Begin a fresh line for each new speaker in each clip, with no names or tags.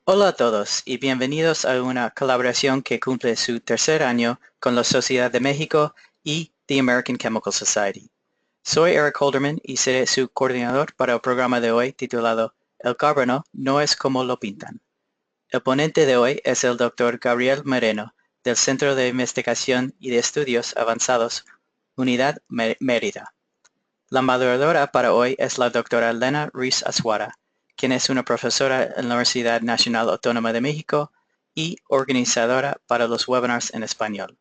Hola a todos y bienvenidos a una colaboración que cumple su tercer año con la Sociedad de México y The American Chemical Society. Soy Eric Holderman y seré su coordinador para el programa de hoy titulado El carbono no es como lo pintan. El ponente de hoy es el Dr. Gabriel Moreno del Centro de Investigación y de Estudios Avanzados, Unidad Mérida. La moderadora para hoy es la doctora Lena Ruiz Azuara, quien es una profesora en la Universidad Nacional Autónoma de México y organizadora para los webinars en español.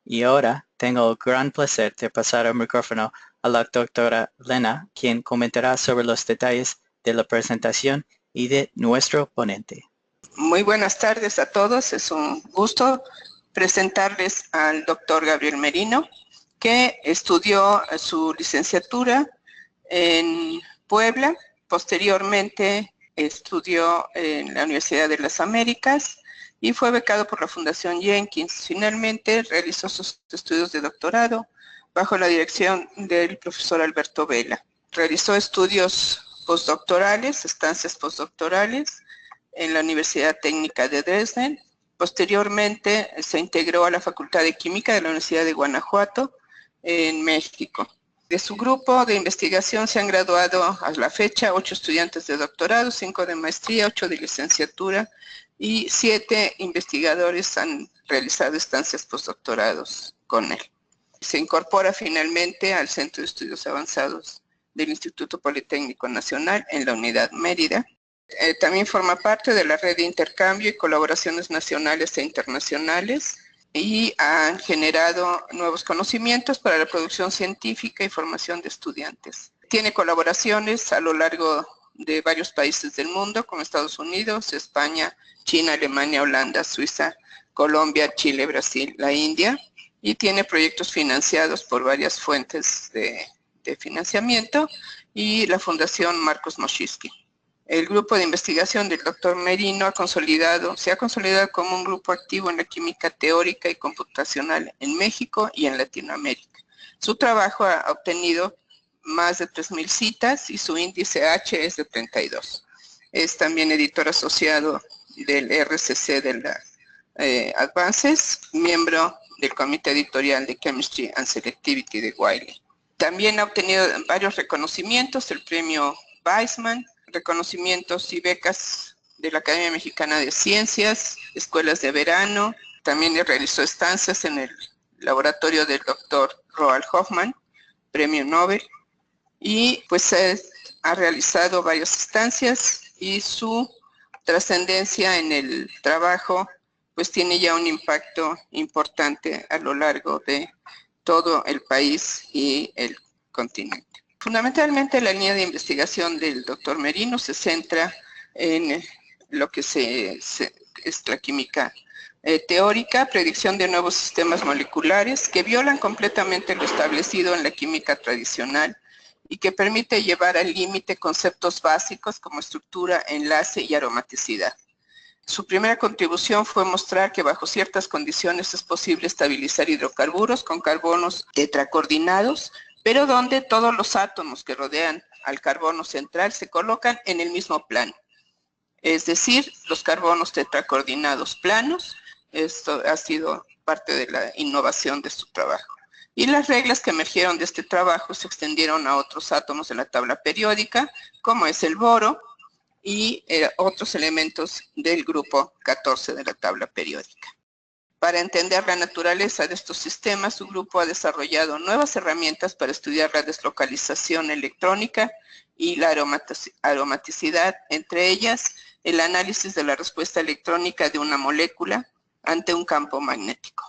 Y ahora tengo el gran placer de pasar el micrófono a la doctora Lena, quien comentará sobre los detalles de la presentación y de nuestro ponente.
Muy buenas tardes a todos. Es un gusto presentarles al doctor Gabriel Merino, que estudió su licenciatura en Puebla. Posteriormente estudió en la Universidad de las Américas y fue becado por la Fundación Jenkins. Finalmente realizó sus estudios de doctorado bajo la dirección del profesor Alberto Vela. Realizó estudios postdoctorales, estancias postdoctorales en la Universidad Técnica de Dresden. Posteriormente se integró a la Facultad de Química de la Universidad de Guanajuato en México. De su grupo de investigación se han graduado a la fecha 8 estudiantes de doctorado, 5 de maestría, 8 de licenciatura y 7 investigadores han realizado estancias postdoctorados con él. Se incorpora finalmente al Centro de Estudios Avanzados del Instituto Politécnico Nacional en la Unidad Mérida. También forma parte de la red de intercambio y colaboraciones nacionales e internacionales y han generado nuevos conocimientos para la producción científica y formación de estudiantes. Tiene colaboraciones a lo largo de varios países del mundo, como Estados Unidos, España, China, Alemania, Holanda, Suiza, Colombia, Chile, Brasil, la India, y tiene proyectos financiados por varias fuentes de financiamiento y la Fundación Marcos Moschiski. El grupo de investigación del doctor Merino se ha consolidado como un grupo activo en la química teórica y computacional en México y en Latinoamérica. Su trabajo ha obtenido más de 3,000 citas y su índice H es de 32. Es también editor asociado del RCC de la Advances, miembro del comité editorial de Chemistry and Selectivity de Wiley. También ha obtenido varios reconocimientos, el premio Weizmann, reconocimientos y becas de la Academia Mexicana de Ciencias, escuelas de verano. También realizó estancias en el laboratorio del doctor Roald Hoffmann, premio Nobel, y pues ha realizado varias estancias y su trascendencia en el trabajo pues tiene ya un impacto importante a lo largo de todo el país y el continente. Fundamentalmente la línea de investigación del doctor Merino se centra en lo que es la química teórica, predicción de nuevos sistemas moleculares que violan completamente lo establecido en la química tradicional y que permite llevar al límite conceptos básicos como estructura, enlace y aromaticidad. Su primera contribución fue mostrar que bajo ciertas condiciones es posible estabilizar hidrocarburos con carbonos tetracoordinados, pero donde todos los átomos que rodean al carbono central se colocan en el mismo plano. Es decir, los carbonos tetracoordinados planos. Esto ha sido parte de la innovación de su trabajo. Y las reglas que emergieron de este trabajo se extendieron a otros átomos de la tabla periódica, como es el boro, y otros elementos del grupo 14 de la tabla periódica. Para entender la naturaleza de estos sistemas, su grupo ha desarrollado nuevas herramientas para estudiar la deslocalización electrónica y la aromaticidad, entre ellas el análisis de la respuesta electrónica de una molécula ante un campo magnético.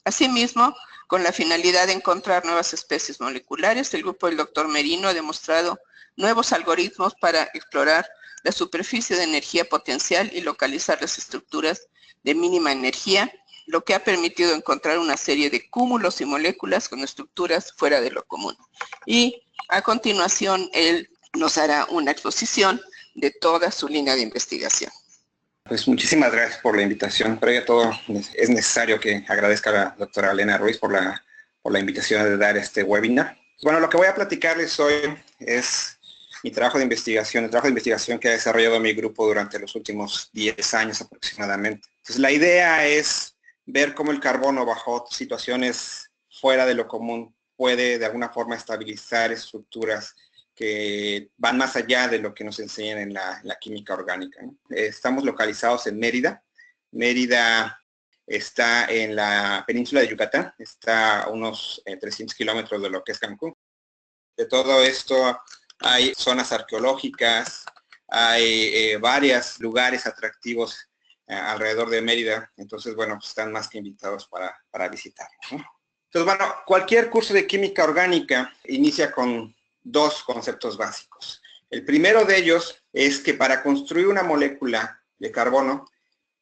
Asimismo, con la finalidad de encontrar nuevas especies moleculares, el grupo del doctor Merino ha demostrado nuevos algoritmos para explorar la superficie de energía potencial y localizar las estructuras de mínima energía, lo que ha permitido encontrar una serie de cúmulos y moléculas con estructuras fuera de lo común. Y a continuación, él nos hará una exposición de toda su línea de investigación.
Pues muchísimas gracias por la invitación. Pero ya todo es necesario que agradezca a la doctora Lena Ruiz por la invitación de dar este webinar. Bueno, lo que voy a platicarles hoy es mi trabajo de investigación, el trabajo de investigación que ha desarrollado mi grupo durante los últimos 10 años aproximadamente. Entonces, la idea es ver cómo el carbono bajo situaciones fuera de lo común puede de alguna forma estabilizar estructuras que van más allá de lo que nos enseñan en la química orgánica, ¿no? Estamos localizados en Mérida. Mérida está en la península de Yucatán, está a unos 300 kilómetros de lo que es Cancún. De todo esto hay zonas arqueológicas, hay varios lugares atractivos alrededor de Mérida, entonces, bueno, pues están más que invitados para visitarlos, ¿no? Entonces, bueno, cualquier curso de química orgánica inicia con dos conceptos básicos. El primero de ellos es que para construir una molécula de carbono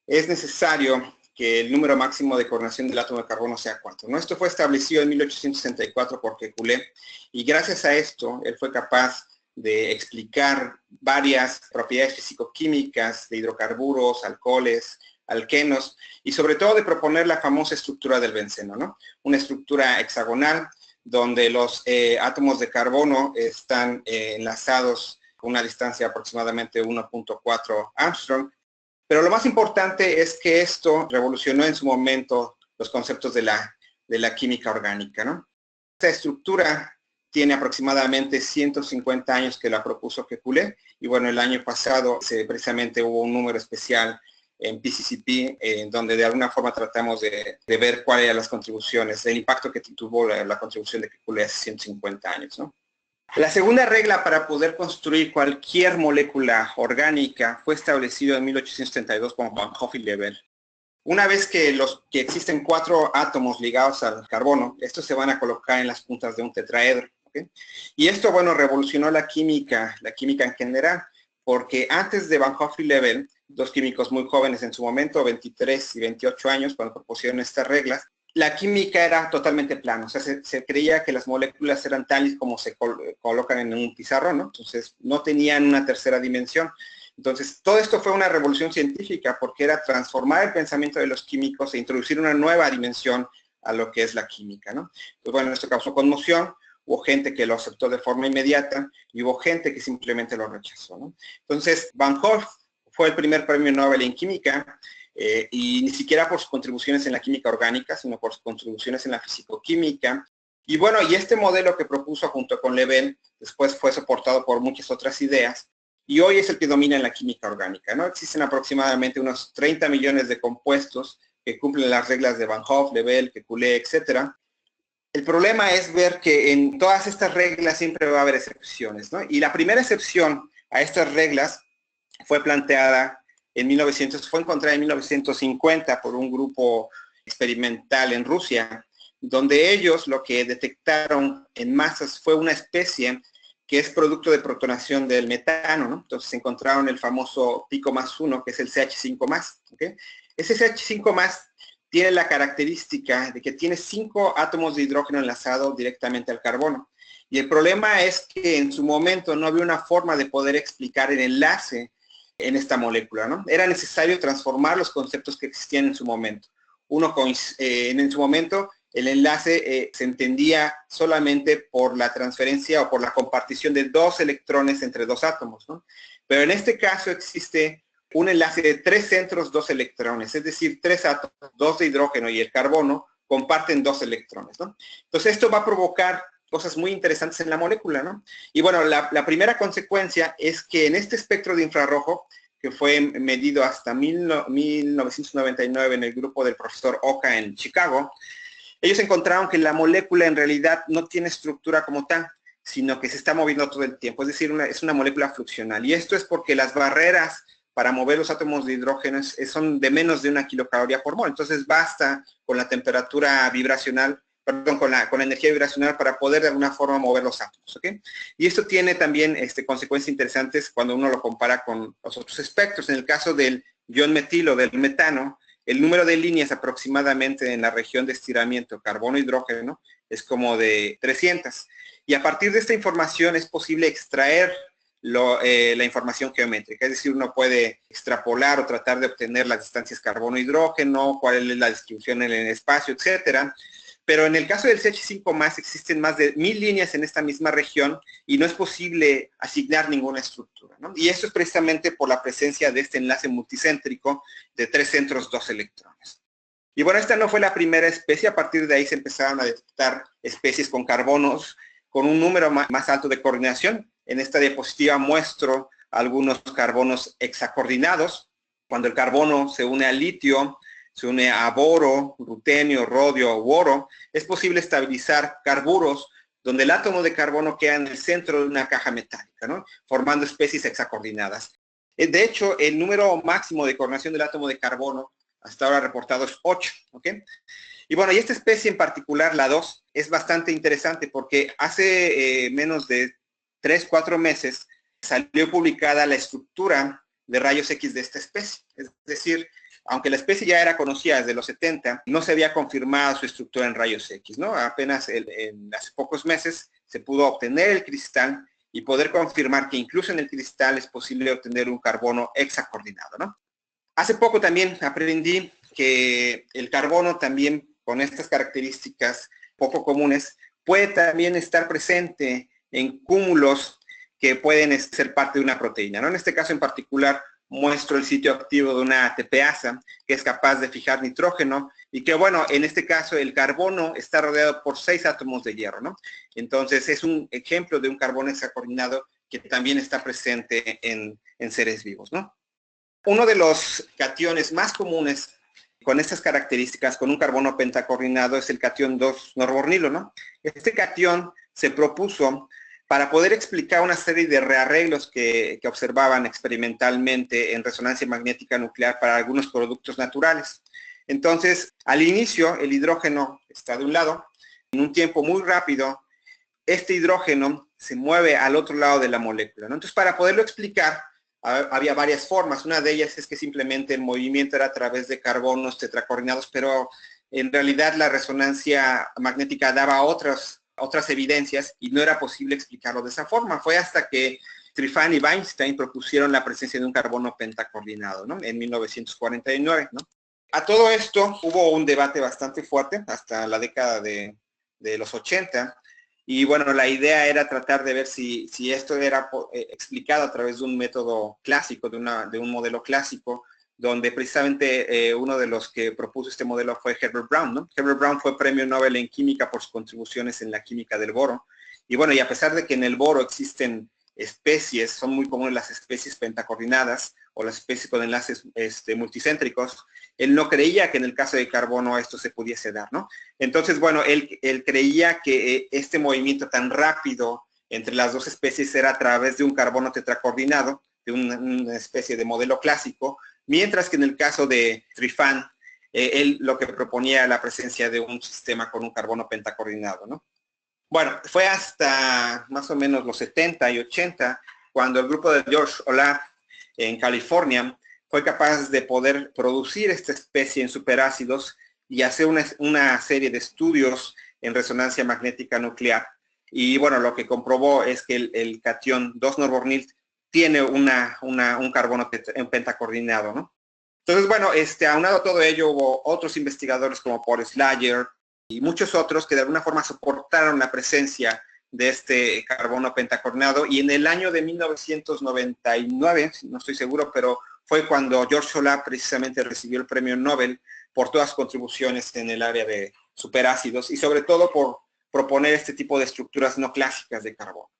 es necesario que el número máximo de coordinación del átomo de carbono sea 4, ¿no? Esto fue establecido en 1864 por Kekulé y gracias a esto él fue capaz de explicar varias propiedades físico-químicas de hidrocarburos, alcoholes, alquenos y sobre todo de proponer la famosa estructura del benceno, ¿no? Una estructura hexagonal donde los átomos de carbono están enlazados con una distancia de aproximadamente 1.4 Armstrong. Pero lo más importante es que esto revolucionó en su momento los conceptos de la química orgánica, ¿no? Esta estructura tiene aproximadamente 150 años que la propuso Kekulé y bueno, el año pasado precisamente hubo un número especial en PCCP, donde de alguna forma tratamos de ver cuáles eran las contribuciones, el impacto que tuvo la contribución de Kekulé hace 150 años, ¿no? La segunda regla para poder construir cualquier molécula orgánica fue establecido en 1832 por Van Hoff y Lebel. Una vez que existen 4 átomos ligados al carbono, estos se van a colocar en las puntas de un tetraedro, ¿okay? Y esto, bueno, revolucionó la química en general, porque antes de Van Hoff y Lebel, dos químicos muy jóvenes en su momento, 23 y 28 años, cuando propusieron estas reglas, la química era totalmente plana, o sea, se creía que las moléculas eran tales como se colocan en un pizarrón, ¿no? Entonces, no tenían una tercera dimensión. Entonces, todo esto fue una revolución científica porque era transformar el pensamiento de los químicos e introducir una nueva dimensión a lo que es la química, ¿no? Pues bueno, esto causó conmoción, hubo gente que lo aceptó de forma inmediata y hubo gente que simplemente lo rechazó, ¿no? Entonces, Van Hoff fue el primer premio Nobel en química, y ni siquiera por sus contribuciones en la química orgánica, sino por sus contribuciones en la fisicoquímica. Y bueno, y este modelo que propuso junto con Lebel, después fue soportado por muchas otras ideas, y hoy es el que domina en la química orgánica, ¿no? Existen aproximadamente unos 30 millones de compuestos que cumplen las reglas de Van Hoff, Lebel, Kekulé, etc. El problema es ver que en todas estas reglas siempre va a haber excepciones, ¿no? Y la primera excepción a estas reglas fue planteada fue encontrada en 1950 por un grupo experimental en Rusia, donde ellos lo que detectaron en masas fue una especie que es producto de protonación del metano, ¿no? Entonces encontraron el famoso pico más 1, que es el CH5+, ¿okay? Ese CH5+ tiene la característica de que tiene 5 átomos de hidrógeno enlazados directamente al carbono. Y el problema es que en su momento no había una forma de poder explicar el enlace en esta molécula, ¿no? Era necesario transformar los conceptos que existían en su momento. En su momento, el enlace se entendía solamente por la transferencia o por la compartición de 2 electrones entre 2 átomos, ¿no? Pero en este caso existe un enlace de 3 centros, 2 electrones, es decir, 3 átomos, 2 de hidrógeno y el carbono comparten 2 electrones, ¿no? Entonces esto va a provocar cosas muy interesantes en la molécula, ¿no? Y bueno, la primera consecuencia es que en este espectro de infrarrojo, que fue medido hasta 1999 en el grupo del profesor Oka en Chicago, ellos encontraron que la molécula en realidad no tiene estructura como tal, sino que se está moviendo todo el tiempo, es decir, es una molécula fluxional. Y esto es porque las barreras para mover los átomos de hidrógeno son de menos de 1 kilocaloría por mol, entonces basta con la temperatura vibracional, perdón, con la energía vibracional para poder de alguna forma mover los átomos, ¿ok? Y esto tiene también consecuencias interesantes cuando uno lo compara con los otros espectros. En el caso del ion metilo, del metano, el número de líneas aproximadamente en la región de estiramiento carbono-hidrógeno es como de 300. Y a partir de esta información es posible extraer la información geométrica, es decir, uno puede extrapolar o tratar de obtener las distancias carbono-hidrógeno, cuál es la distribución en el espacio, etcétera. pero en el caso del CH5+, existen más de 1000 líneas en esta misma región y no es posible asignar ninguna estructura, ¿no? Y eso es precisamente por la presencia de este enlace multicéntrico de 3 centros, 2 electrones. Y bueno, esta no fue la primera especie. A partir de ahí se empezaron a detectar especies con carbonos con un número más alto de coordinación. En esta diapositiva muestro algunos carbonos hexacoordinados. Cuando el carbono se une al litio, se une a boro, rutenio, rodio o oro, es posible estabilizar carburos donde el átomo de carbono queda en el centro de una caja metálica, ¿no? Formando especies hexacoordinadas. De hecho, el número máximo de coordinación del átomo de carbono hasta ahora reportado es 8, ¿ok? Y bueno, y esta especie en particular, la 2, es bastante interesante porque hace menos de 3, 4 meses salió publicada la estructura de rayos X de esta especie. Es decir, aunque la especie ya era conocida desde los 70, no se había confirmado su estructura en rayos X, ¿no? Apenas hace pocos meses se pudo obtener el cristal y poder confirmar que incluso en el cristal es posible obtener un carbono hexacoordinado, ¿no? Hace poco también aprendí que el carbono también con estas características poco comunes puede también estar presente en cúmulos que pueden ser parte de una proteína, ¿no? En este caso en particular muestro el sitio activo de una ATPasa que es capaz de fijar nitrógeno y que, bueno, en este caso el carbono está rodeado por 6 átomos de hierro, ¿no? Entonces es un ejemplo de un carbono hexacoordinado que también está presente en seres vivos, ¿no? Uno de los cationes más comunes con estas características, con un carbono pentacoordinado, es el catión 2-norbornilo, ¿no? Este catión se propuso para poder explicar una serie de rearreglos que observaban experimentalmente en resonancia magnética nuclear para algunos productos naturales. Entonces, al inicio, el hidrógeno está de un lado, en un tiempo muy rápido, este hidrógeno se mueve al otro lado de la molécula, ¿no? Entonces, para poderlo explicar, había varias formas. Una de ellas es que simplemente el movimiento era a través de carbonos tetracoordinados, pero en realidad la resonancia magnética daba otras evidencias y no era posible explicarlo de esa forma. Fue hasta que Trifan y Weinstein propusieron la presencia de un carbono pentacoordinado, ¿no? En 1949, ¿no? A todo esto hubo un debate bastante fuerte hasta la década de los 80. Y bueno, la idea era tratar de ver si esto era explicado a través de un método clásico, de un modelo clásico, donde precisamente uno de los que propuso este modelo fue Herbert Brown, ¿no? Herbert Brown fue premio Nobel en química por sus contribuciones en la química del boro. Y bueno, y a pesar de que en el boro existen especies, son muy comunes las especies pentacoordinadas o las especies con enlaces multicéntricos, él no creía que en el caso de carbono esto se pudiese dar, ¿no? Entonces, bueno, él creía que este movimiento tan rápido entre las dos especies era a través de un carbono tetracoordinado, de una especie de modelo clásico, mientras que en el caso de Trifan, él lo que proponía era la presencia de un sistema con un carbono pentacoordinado, ¿no? Bueno, fue hasta más o menos los 70 y 80 cuando el grupo de George Olah en California fue capaz de poder producir esta especie en superácidos y hacer una serie de estudios en resonancia magnética nuclear. Y bueno, lo que comprobó es que el catión 2-norbornil tiene un carbono pentacoordinado, ¿no? Entonces, bueno, aunado a todo ello, hubo otros investigadores como Paul Slayer y muchos otros que de alguna forma soportaron la presencia de este carbono pentacoordinado, y en el año de 1999, no estoy seguro, pero fue cuando George Olah precisamente recibió el premio Nobel por todas sus contribuciones en el área de superácidos y sobre todo por proponer este tipo de estructuras no clásicas de carbono.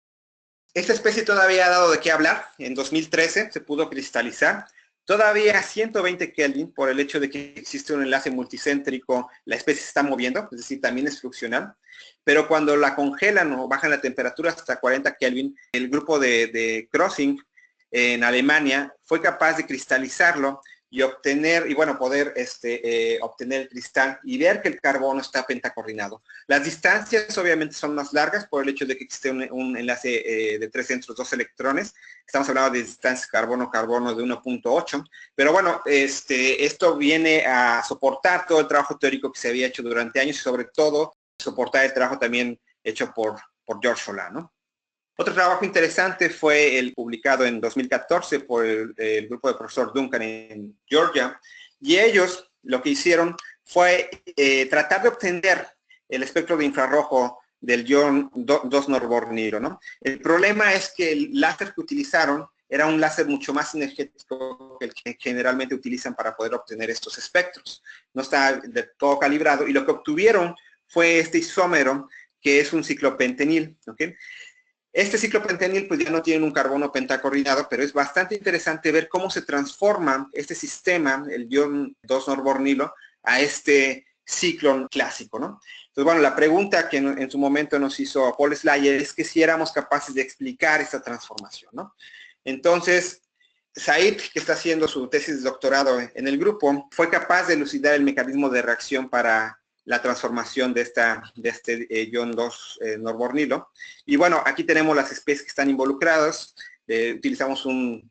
Esta especie todavía ha dado de qué hablar. En 2013 se pudo cristalizar. Todavía a 120 Kelvin, por el hecho de que existe un enlace multicéntrico, la especie se está moviendo, es decir, también es fluxional. Pero cuando la congelan o bajan la temperatura hasta 40 Kelvin, el grupo de Crossing en Alemania fue capaz de cristalizarlo y obtener, y bueno, poder obtener el cristal y ver que el carbono está pentacoordinado. Las distancias obviamente son más largas por el hecho de que existe un enlace de 3 centros, 2 electrones. Estamos hablando de distancias carbono-carbono de 1.8, pero bueno, esto viene a soportar todo el trabajo teórico que se había hecho durante años y sobre todo soportar el trabajo también hecho por George Olah, ¿no? Otro trabajo interesante fue el publicado en 2014 por el grupo de profesor Duncan en Georgia, y ellos lo que hicieron fue tratar de obtener el espectro de infrarrojo del ion 2-norbornilo, ¿no? El problema es que el láser que utilizaron era un láser mucho más energético que el que generalmente utilizan para poder obtener estos espectros. No está de todo calibrado y lo que obtuvieron fue este isómero que es un ciclopentenil, ¿ok? Este ciclopentenil pues ya no tiene un carbono pentacoordinado, pero es bastante interesante ver cómo se transforma este sistema, el ion 2-norbornilo, a este ciclón clásico, ¿no? Entonces, bueno, la pregunta que en su momento nos hizo Paul Slayer es que si éramos capaces de explicar esta transformación, ¿no? Entonces, Said, que está haciendo su tesis de doctorado en el grupo, fue capaz de elucidar el mecanismo de reacción para la transformación de este ion 2-norbornilo. Y bueno, aquí tenemos las especies que están involucradas. Utilizamos un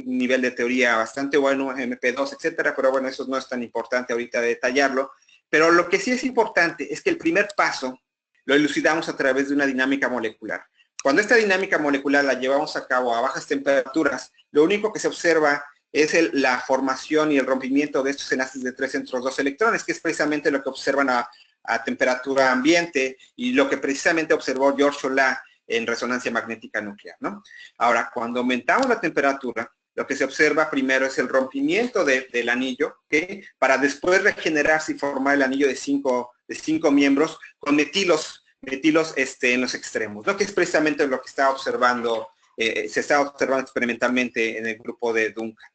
nivel de teoría bastante bueno, MP2, etcétera, pero bueno, eso no es tan importante ahorita detallarlo. Pero lo que sí es importante es que el primer paso lo elucidamos a través de una dinámica molecular. Cuando esta dinámica molecular la llevamos a cabo a bajas temperaturas, lo único que se observa es la formación y el rompimiento de estos enlaces de 3 centros 2 electrones, que es precisamente lo que observan a temperatura ambiente y lo que precisamente observó George Hola en resonancia magnética nuclear, ¿no? Ahora, cuando aumentamos la temperatura, lo que se observa primero es el rompimiento del anillo, ¿okay? Para después regenerarse y formar el anillo de cinco miembros con metilos en los extremos, ¿no? Que es precisamente lo que está observando, se está observando experimentalmente en el grupo de Duncan.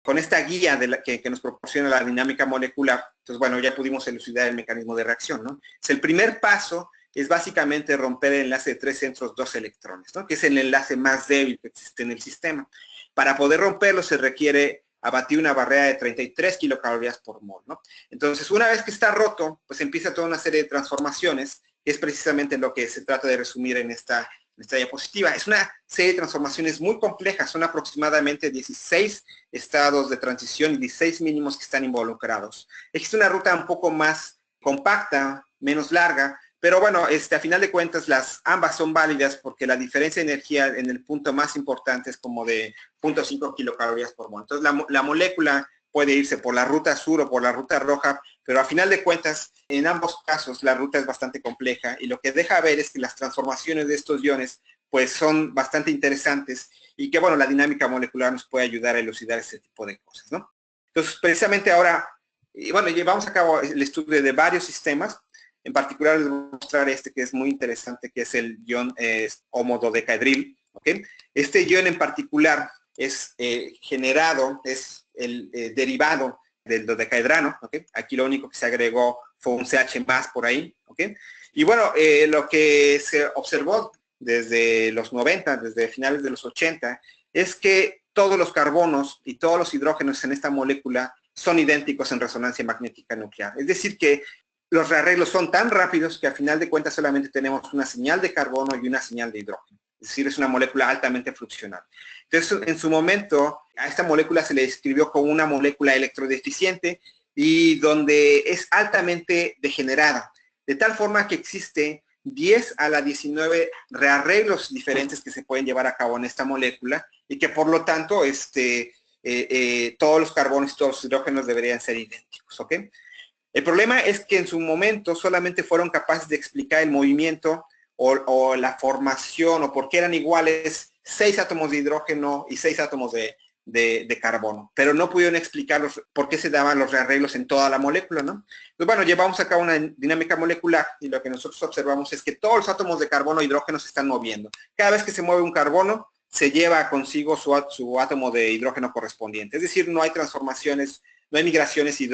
Con esta guía que nos proporciona la dinámica molecular, entonces, bueno, ya pudimos elucidar el mecanismo de reacción, ¿no? El primer paso es básicamente romper el enlace de 3 centros 2 electrones, ¿no? Que es el enlace más débil que existe en el sistema. Para poder romperlo se requiere abatir una barrera de 33 kilocalorías por mol, ¿no? Entonces, una vez que está roto, pues empieza toda una serie de transformaciones, que es precisamente lo que se trata de resumir en esta diapositiva. Es una serie de transformaciones muy complejas, son aproximadamente 16 estados de transición y 16 mínimos que están involucrados. Existe una ruta un poco más compacta, menos larga, pero bueno, a final de cuentas ambas son válidas porque la diferencia de energía en el punto más importante es como de 0.5 kilocalorías por mol. Entonces la molécula puede irse por la ruta sur o por la ruta roja, pero a final de cuentas, en ambos casos, la ruta es bastante compleja y lo que deja ver es que las transformaciones de estos iones pues son bastante interesantes y que, bueno, la dinámica molecular nos puede ayudar a elucidar ese tipo de cosas, ¿no? Entonces, precisamente ahora, bueno, llevamos a cabo el estudio de varios sistemas. En particular les voy a mostrar este que es muy interesante, que es el ion homododecaedril, ¿ok? Este ion en particular es generado, es el derivado del dodecaedrano, ¿ok? Aquí lo único que se agregó fue un CH más por ahí, ¿ok? Y bueno, lo que se observó desde los 90, desde finales de los 80, es que todos los carbonos y todos los hidrógenos en esta molécula son idénticos en resonancia magnética nuclear. Es decir que los rearreglos son tan rápidos que al final de cuentas solamente tenemos una señal de carbono y una señal de hidrógeno. Es decir, es una molécula altamente friccional. Entonces, en su momento, a esta molécula se le describió como una molécula electrodeficiente y donde es altamente degenerada, de tal forma que existe 10 a la 19 rearreglos diferentes que se pueden llevar a cabo en esta molécula y que por lo tanto todos los carbonos y todos los hidrógenos deberían ser idénticos, ¿ok? El problema es que en su momento solamente fueron capaces de explicar el movimiento o la formación o por qué eran iguales 6 átomos de hidrógeno y 6 átomos de carbono, pero no pudieron explicar por qué se daban los rearreglos en toda la molécula, ¿no? Pues bueno, llevamos a cabo una dinámica molecular y lo que nosotros observamos es que todos los átomos de carbono e hidrógeno se están moviendo. Cada vez que se mueve un carbono, se lleva consigo su átomo de hidrógeno correspondiente. Es decir, no hay transformaciones, no hay migraciones de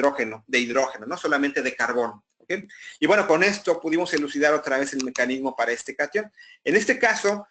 hidrógeno, no solamente de carbono. ¿Okay? Y bueno, con esto pudimos elucidar otra vez el mecanismo para este catión. En este caso,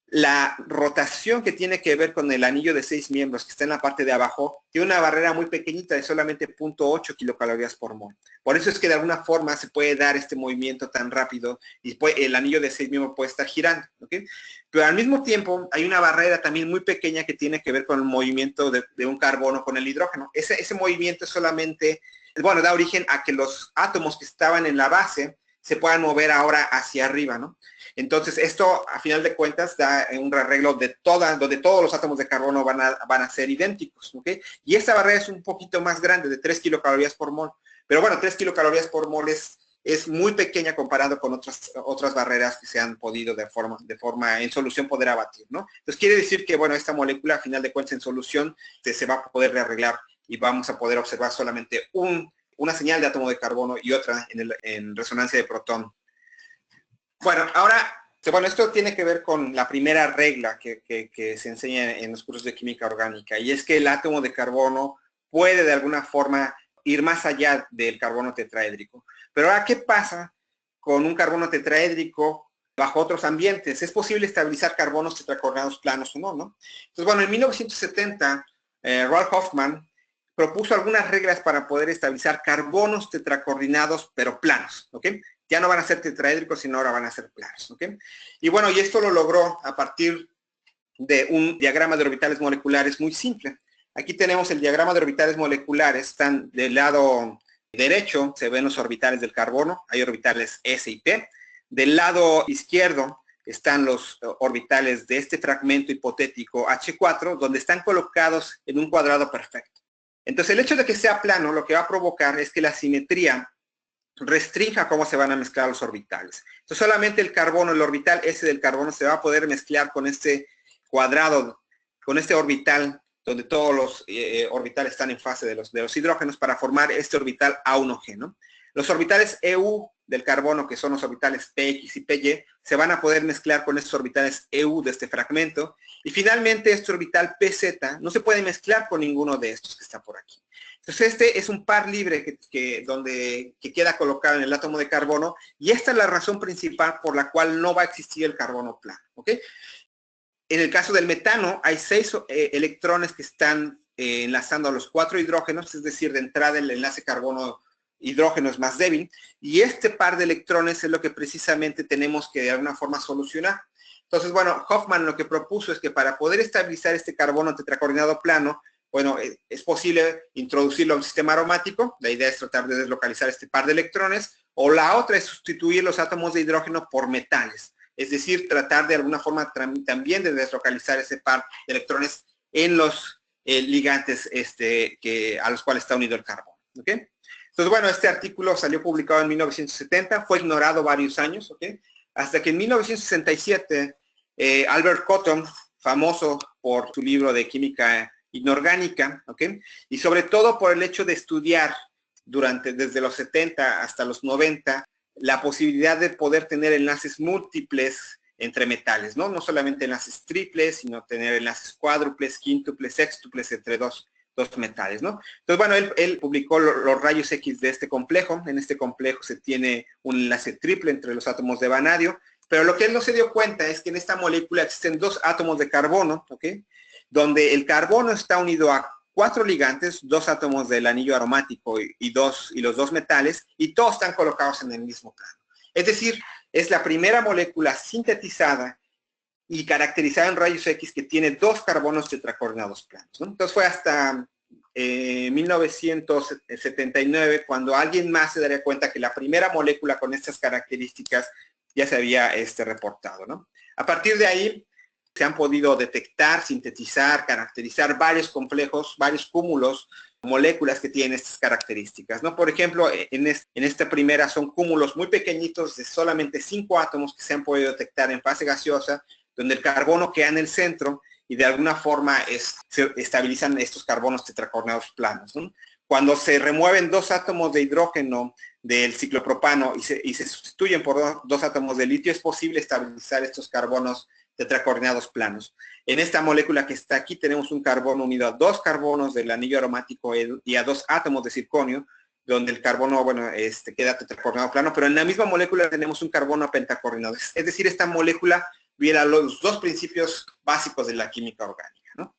la rotación que tiene que ver con el anillo de 6 miembros que está en la parte de abajo tiene una barrera muy pequeñita de solamente 0.8 kilocalorías por mol. Por eso es que de alguna forma se puede dar este movimiento tan rápido y el anillo de 6 miembros puede estar girando. ¿Okay? Pero al mismo tiempo hay una barrera también muy pequeña que tiene que ver con el movimiento de un carbono con el hidrógeno. Ese movimiento solamente, bueno, da origen a que los átomos que estaban en la base se puedan mover ahora hacia arriba, ¿no? Entonces, esto, a final de cuentas, da un rearreglo donde todos los átomos de carbono van a ser idénticos, ¿ok? Y esta barrera es un poquito más grande, de 3 kilocalorías por mol. Pero bueno, 3 kilocalorías por mol es es muy pequeña comparado con otras barreras que se han podido en solución poder abatir, ¿no? Entonces quiere decir que, bueno, esta molécula, a final de cuentas, en solución, se va a poder rearreglar y vamos a poder observar solamente una señal de átomo de carbono y otra en resonancia de protón. Bueno, ahora, esto tiene que ver con la primera regla que se enseña en los cursos de química orgánica, y es que el átomo de carbono puede de alguna forma ir más allá del carbono tetraédrico. Pero ahora, ¿qué pasa con un carbono tetraédrico bajo otros ambientes? ¿Es posible estabilizar carbonos tetracoordinados planos o no, no? Entonces, bueno, en 1970, Ralph Hoffman propuso algunas reglas para poder estabilizar carbonos tetracoordinados, pero planos, ¿ok? Ya no van a ser tetraédricos, sino ahora van a ser planos, ¿ok? Y bueno, y esto lo logró a partir de un diagrama de orbitales moleculares muy simple. Aquí tenemos el diagrama de orbitales moleculares. Están del lado derecho, se ven los orbitales del carbono, hay orbitales S y P. Del lado izquierdo están los orbitales de este fragmento hipotético H4, donde están colocados en un cuadrado perfecto. Entonces, el hecho de que sea plano, lo que va a provocar es que la simetría restrinja cómo se van a mezclar los orbitales. Entonces, solamente el carbono, el orbital S del carbono, se va a poder mezclar con este cuadrado, con este orbital, donde todos los orbitales están en fase de los hidrógenos, para formar este orbital A1G, ¿no? Los orbitales EU del carbono, que son los orbitales PX y PY, se van a poder mezclar con estos orbitales EU de este fragmento. Y finalmente, este orbital PZ no se puede mezclar con ninguno de estos que está por aquí. Entonces, este es un par libre que queda colocado en el átomo de carbono, y esta es la razón principal por la cual no va a existir el carbono plano, ¿ok? En el caso del metano, hay 6 electrones que están enlazando a los 4 hidrógenos, es decir, de entrada el enlace carbono-hidrógeno es más débil, y este par de electrones es lo que precisamente tenemos que de alguna forma solucionar. Entonces, bueno, Hoffman lo que propuso es que para poder estabilizar este carbono tetracoordinado plano, bueno, es posible introducirlo a un sistema aromático. La idea es tratar de deslocalizar este par de electrones, o la otra es sustituir los átomos de hidrógeno por metales. Es decir, tratar de alguna forma también de deslocalizar ese par de electrones en los ligantes a los cuales está unido el carbono, ¿ok? Entonces, bueno, este artículo salió publicado en 1970, fue ignorado varios años, ¿ok? Hasta que en 1967, Albert Cotton, famoso por su libro de química inorgánica, ¿ok? Y sobre todo por el hecho de estudiar desde los 70 hasta los 90, la posibilidad de poder tener enlaces múltiples entre metales, ¿no? No solamente enlaces triples, sino tener enlaces cuádruples, quíntuples, sextuples entre dos metales, ¿no? Entonces, bueno, él publicó los rayos X de este complejo. En este complejo se tiene un enlace triple entre los átomos de vanadio, pero lo que él no se dio cuenta es que en esta molécula existen 2 átomos de carbono, ¿ok? Donde el carbono está unido a 4 ligantes, 2 átomos del anillo aromático y los 2 metales, y todos están colocados en el mismo plano. Es decir, es la primera molécula sintetizada y caracterizada en rayos X que tiene 2 carbonos tetracoordinados planos, ¿no? Entonces fue hasta 1979 cuando alguien más se daría cuenta que la primera molécula con estas características ya se había reportado, ¿no? A partir de ahí se han podido detectar, sintetizar, caracterizar varios complejos, varios cúmulos, moléculas que tienen estas características, ¿no? Por ejemplo, en esta primera son cúmulos muy pequeñitos de solamente 5 átomos que se han podido detectar en fase gaseosa, donde el carbono queda en el centro y de alguna forma se estabilizan estos carbonos tetracoordinados planos, ¿no? Cuando se remueven 2 átomos de hidrógeno del ciclopropano y se sustituyen por 2 átomos de litio, es posible estabilizar estos carbonos tetracoordinados planos. En esta molécula que está aquí tenemos un carbono unido a 2 carbonos del anillo aromático y a 2 átomos de circonio, donde el carbono, bueno, queda tetracoordinado plano, pero en la misma molécula tenemos un carbono pentacoordinado. Es decir, esta molécula viola los 2 principios básicos de la química orgánica, ¿no?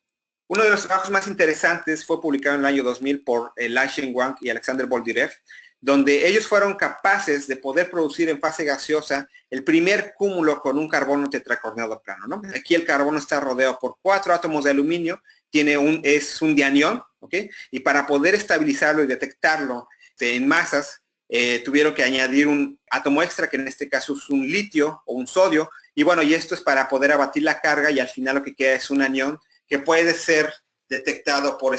Uno de los trabajos más interesantes fue publicado en el año 2000 por Lai-Shen Wang y Alexander Boldyrev, donde ellos fueron capaces de poder producir en fase gaseosa el primer cúmulo con un carbono tetracoordinado plano, ¿no? Aquí el carbono está rodeado por 4 átomos de aluminio, es un dianión, ¿ok? Y para poder estabilizarlo y detectarlo en masas, tuvieron que añadir un átomo extra, que en este caso es un litio o un sodio, y bueno, y esto es para poder abatir la carga, y al final lo que queda es un anión que puede ser detectado por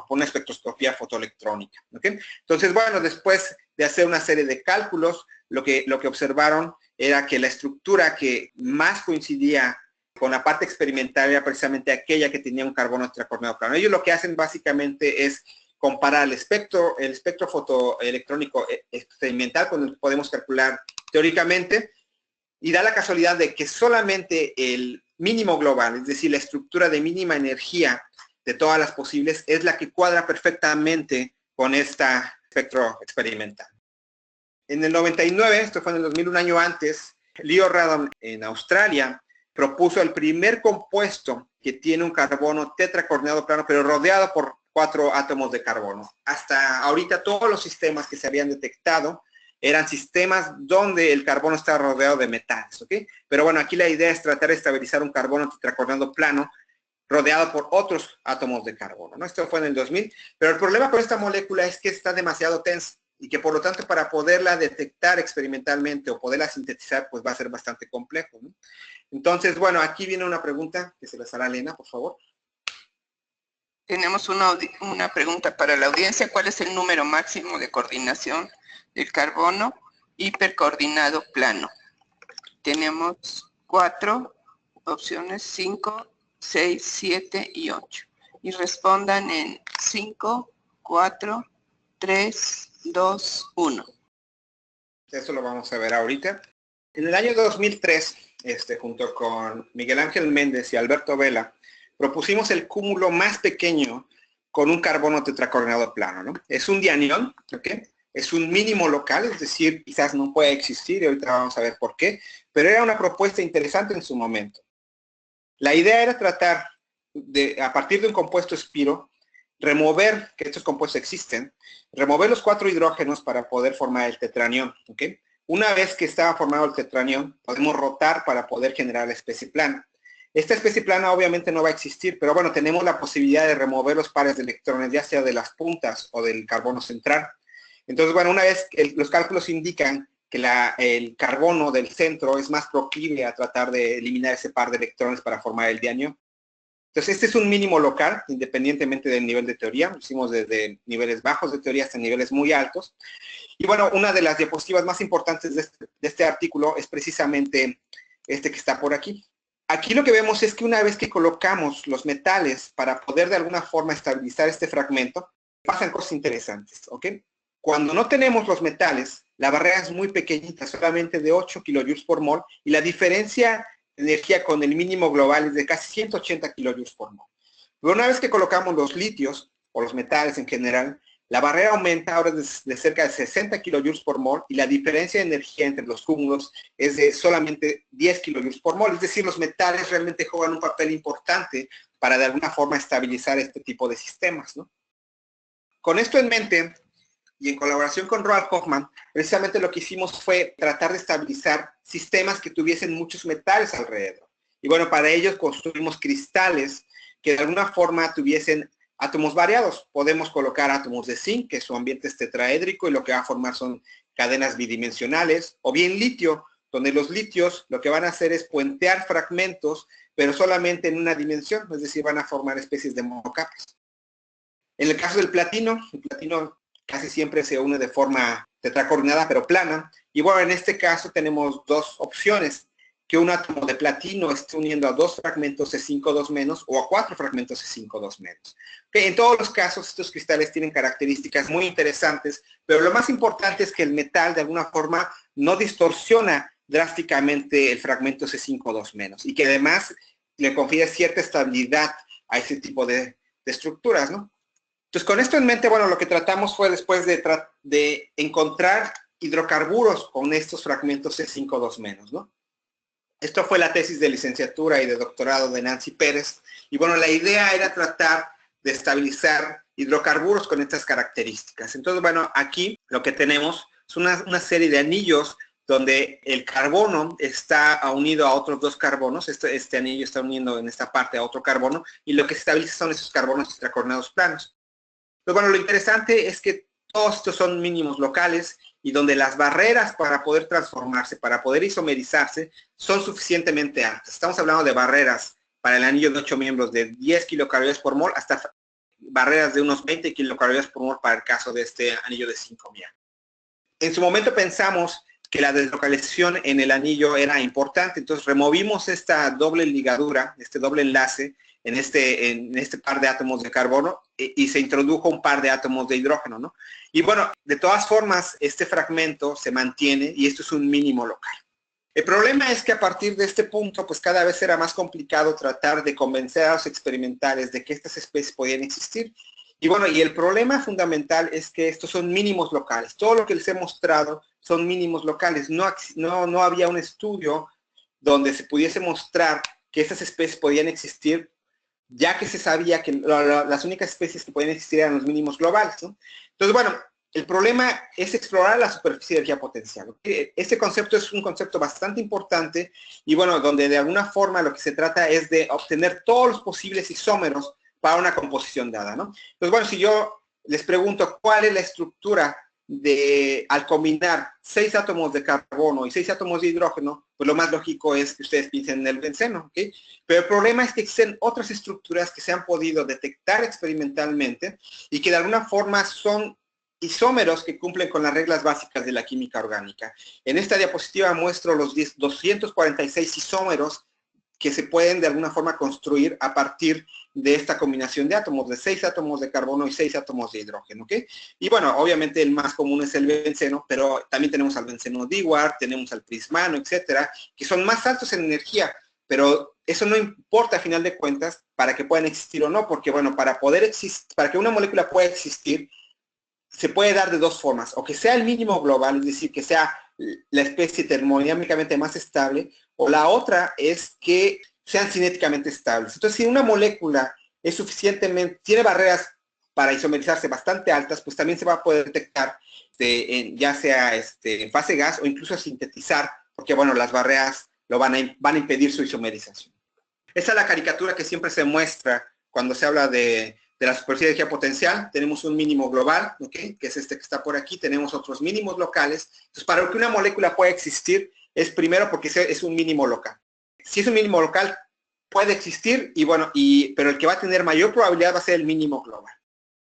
una espectroscopía fotoelectrónica. ¿Okay? Entonces, bueno, después de hacer una serie de cálculos, lo que observaron era que la estructura que más coincidía con la parte experimental era precisamente aquella que tenía un carbono tetracorneado plano. Ellos lo que hacen básicamente es comparar el espectro fotoelectrónico experimental con el que podemos calcular teóricamente, y da la casualidad de que solamente el mínimo global, es decir, la estructura de mínima energía de todas las posibles, es la que cuadra perfectamente con esta espectro experimental. En el 99, esto fue en el 2000, un año antes, Leo Radon en Australia propuso el primer compuesto que tiene un carbono tetracorneado plano, pero rodeado por 4 átomos de carbono. Hasta ahorita todos los sistemas que se habían detectado eran sistemas donde el carbono estaba rodeado de metales, ¿ok? Pero bueno, aquí la idea es tratar de estabilizar un carbono tetracorneado plano rodeado por otros átomos de carbono, ¿no? Esto fue en el 2000, pero el problema con esta molécula es que está demasiado tensa y que por lo tanto para poderla detectar experimentalmente o poderla sintetizar, pues va a ser bastante complejo, ¿no? Entonces, bueno, aquí viene una pregunta que se las hará Elena, por favor.
Tenemos una pregunta para la audiencia. ¿Cuál es el número máximo de coordinación del carbono hipercoordinado plano? Tenemos 4 opciones, 5, 6, 7 y 8. Y respondan en 5, 4, 3, 2, 1.
Eso lo vamos a ver ahorita. En el año 2003, junto con Miguel Ángel Méndez y Alberto Vela, propusimos el cúmulo más pequeño con un carbono tetracoordinado plano, ¿no? Es un dianión, ¿ok? Es un mínimo local, es decir, quizás no puede existir, y ahorita vamos a ver por qué, pero era una propuesta interesante en su momento. La idea era tratar de, a partir de un compuesto espiro, remover, que estos compuestos existen, remover los 4 hidrógenos para poder formar el tetranión, ¿ok? Una vez que estaba formado el tetranión, podemos rotar para poder generar la especie plana. Esta especie plana obviamente no va a existir, pero bueno, tenemos la posibilidad de remover los pares de electrones, ya sea de las puntas o del carbono central. Entonces, bueno, una vez que los cálculos indican que el carbono del centro es más proclive a tratar de eliminar ese par de electrones para formar el dianión. Entonces, este es un mínimo local, independientemente del nivel de teoría. Lo hicimos desde niveles bajos de teoría hasta niveles muy altos. Y bueno, una de las diapositivas más importantes de este artículo es precisamente este que está por aquí. Aquí lo que vemos es que una vez que colocamos los metales para poder de alguna forma estabilizar este fragmento, pasan cosas interesantes, ¿ok? Cuando no tenemos los metales, la barrera es muy pequeñita, solamente de 8 kilojoules por mol, y la diferencia de energía con el mínimo global es de casi 180 kilojoules por mol. Pero una vez que colocamos los litios, o los metales en general, la barrera aumenta ahora de cerca de 60 kilojoules por mol, y la diferencia de energía entre los cúmulos es de solamente 10 kilojoules por mol. Es decir, los metales realmente juegan un papel importante para de alguna forma estabilizar este tipo de sistemas, ¿no? Con esto en mente, y en colaboración con Roald Hoffman, precisamente lo que hicimos fue tratar de estabilizar sistemas que tuviesen muchos metales alrededor. Y bueno, para ello construimos cristales que de alguna forma tuviesen átomos variados. Podemos colocar átomos de zinc, que su ambiente es tetraédrico y lo que va a formar son cadenas bidimensionales, o bien litio, donde los litios lo que van a hacer es puentear fragmentos, pero solamente en una dimensión, es decir, van a formar especies de monocapas. En el caso del platino, el platino casi siempre se une de forma tetracoordinada pero plana, y bueno, en este caso tenemos 2 opciones, que un átomo de platino esté uniendo a 2 fragmentos C5-2- o a 4 fragmentos C5-2-. Okay, en todos los casos estos cristales tienen características muy interesantes, pero lo más importante es que el metal de alguna forma no distorsiona drásticamente el fragmento C5-2- y que además le confiere cierta estabilidad a ese tipo de estructuras, ¿no? Entonces, con esto en mente, bueno, lo que tratamos fue después de encontrar hidrocarburos con estos fragmentos C5-2-, ¿no? Esto fue la tesis de licenciatura y de doctorado de Nancy Pérez. Y bueno, la idea era tratar de estabilizar hidrocarburos con estas características. Entonces, bueno, aquí lo que tenemos es una serie de anillos donde el carbono está unido a otros 2 carbonos. Este anillo está uniendo en esta parte a otro carbono, y lo que se estabiliza son esos carbonos tetracoordinados planos. Pero bueno, lo interesante es que todos estos son mínimos locales y donde las barreras para poder transformarse, para poder isomerizarse, son suficientemente altas. Estamos hablando de barreras para el anillo de 8 miembros de 10 kilocalorías por mol hasta barreras de unos 20 kilocalorías por mol para el caso de este anillo de 5 miembros. En su momento pensamos que la deslocalización en el anillo era importante, entonces removimos esta doble ligadura, este doble enlace en este par de átomos de carbono y se introdujo un par de átomos de hidrógeno, ¿no? Y bueno, de todas formas, este fragmento se mantiene y esto es un mínimo local. El problema es que a partir de este punto, pues cada vez era más complicado tratar de convencer a los experimentales de que estas especies podían existir. Y bueno, y el problema fundamental es que estos son mínimos locales. Todo lo que les he mostrado son mínimos locales. No había un estudio donde se pudiese mostrar que estas especies podían existir, ya que se sabía que las únicas especies que podían existir eran los mínimos globales, ¿no? Entonces, bueno, el problema es explorar la superficie de energía potencial. Este concepto es un concepto bastante importante y bueno, donde de alguna forma lo que se trata es de obtener todos los posibles isómeros para una composición dada, ¿no? Entonces, bueno, si yo les pregunto cuál es la estructura al combinar 6 átomos de carbono y 6 átomos de hidrógeno, pues lo más lógico es que ustedes piensen en el benceno, ¿ok? Pero el problema es que existen otras estructuras que se han podido detectar experimentalmente y que de alguna forma son isómeros que cumplen con las reglas básicas de la química orgánica. En esta diapositiva muestro los 246 isómeros que se pueden de alguna forma construir a partir de esta combinación de átomos, de 6 átomos de carbono y 6 átomos de hidrógeno, ¿ok? Y bueno, obviamente el más común es el benceno, pero también tenemos al benceno divar, tenemos al prismano, etcétera, que son más altos en energía, pero eso no importa a final de cuentas para que puedan existir o no, porque bueno, para que una molécula pueda existir, se puede dar de dos formas, o que sea el mínimo global, es decir, que sea la especie termodinámicamente más estable, o la otra es que sean cinéticamente estables. Entonces, si una molécula es tiene barreras para isomerizarse bastante altas, pues también se va a poder detectar ya sea en fase gas o incluso sintetizar, porque bueno, las barreras van a impedir su isomerización. Esa es la caricatura que siempre se muestra cuando se habla de la superficie de energía potencial. Tenemos un mínimo global, ¿okay? Que es este que está por aquí. Tenemos otros mínimos locales. Entonces, para que una molécula pueda existir, es primero porque es un mínimo local. Si es un mínimo local, puede existir, y bueno, pero el que va a tener mayor probabilidad va a ser el mínimo global.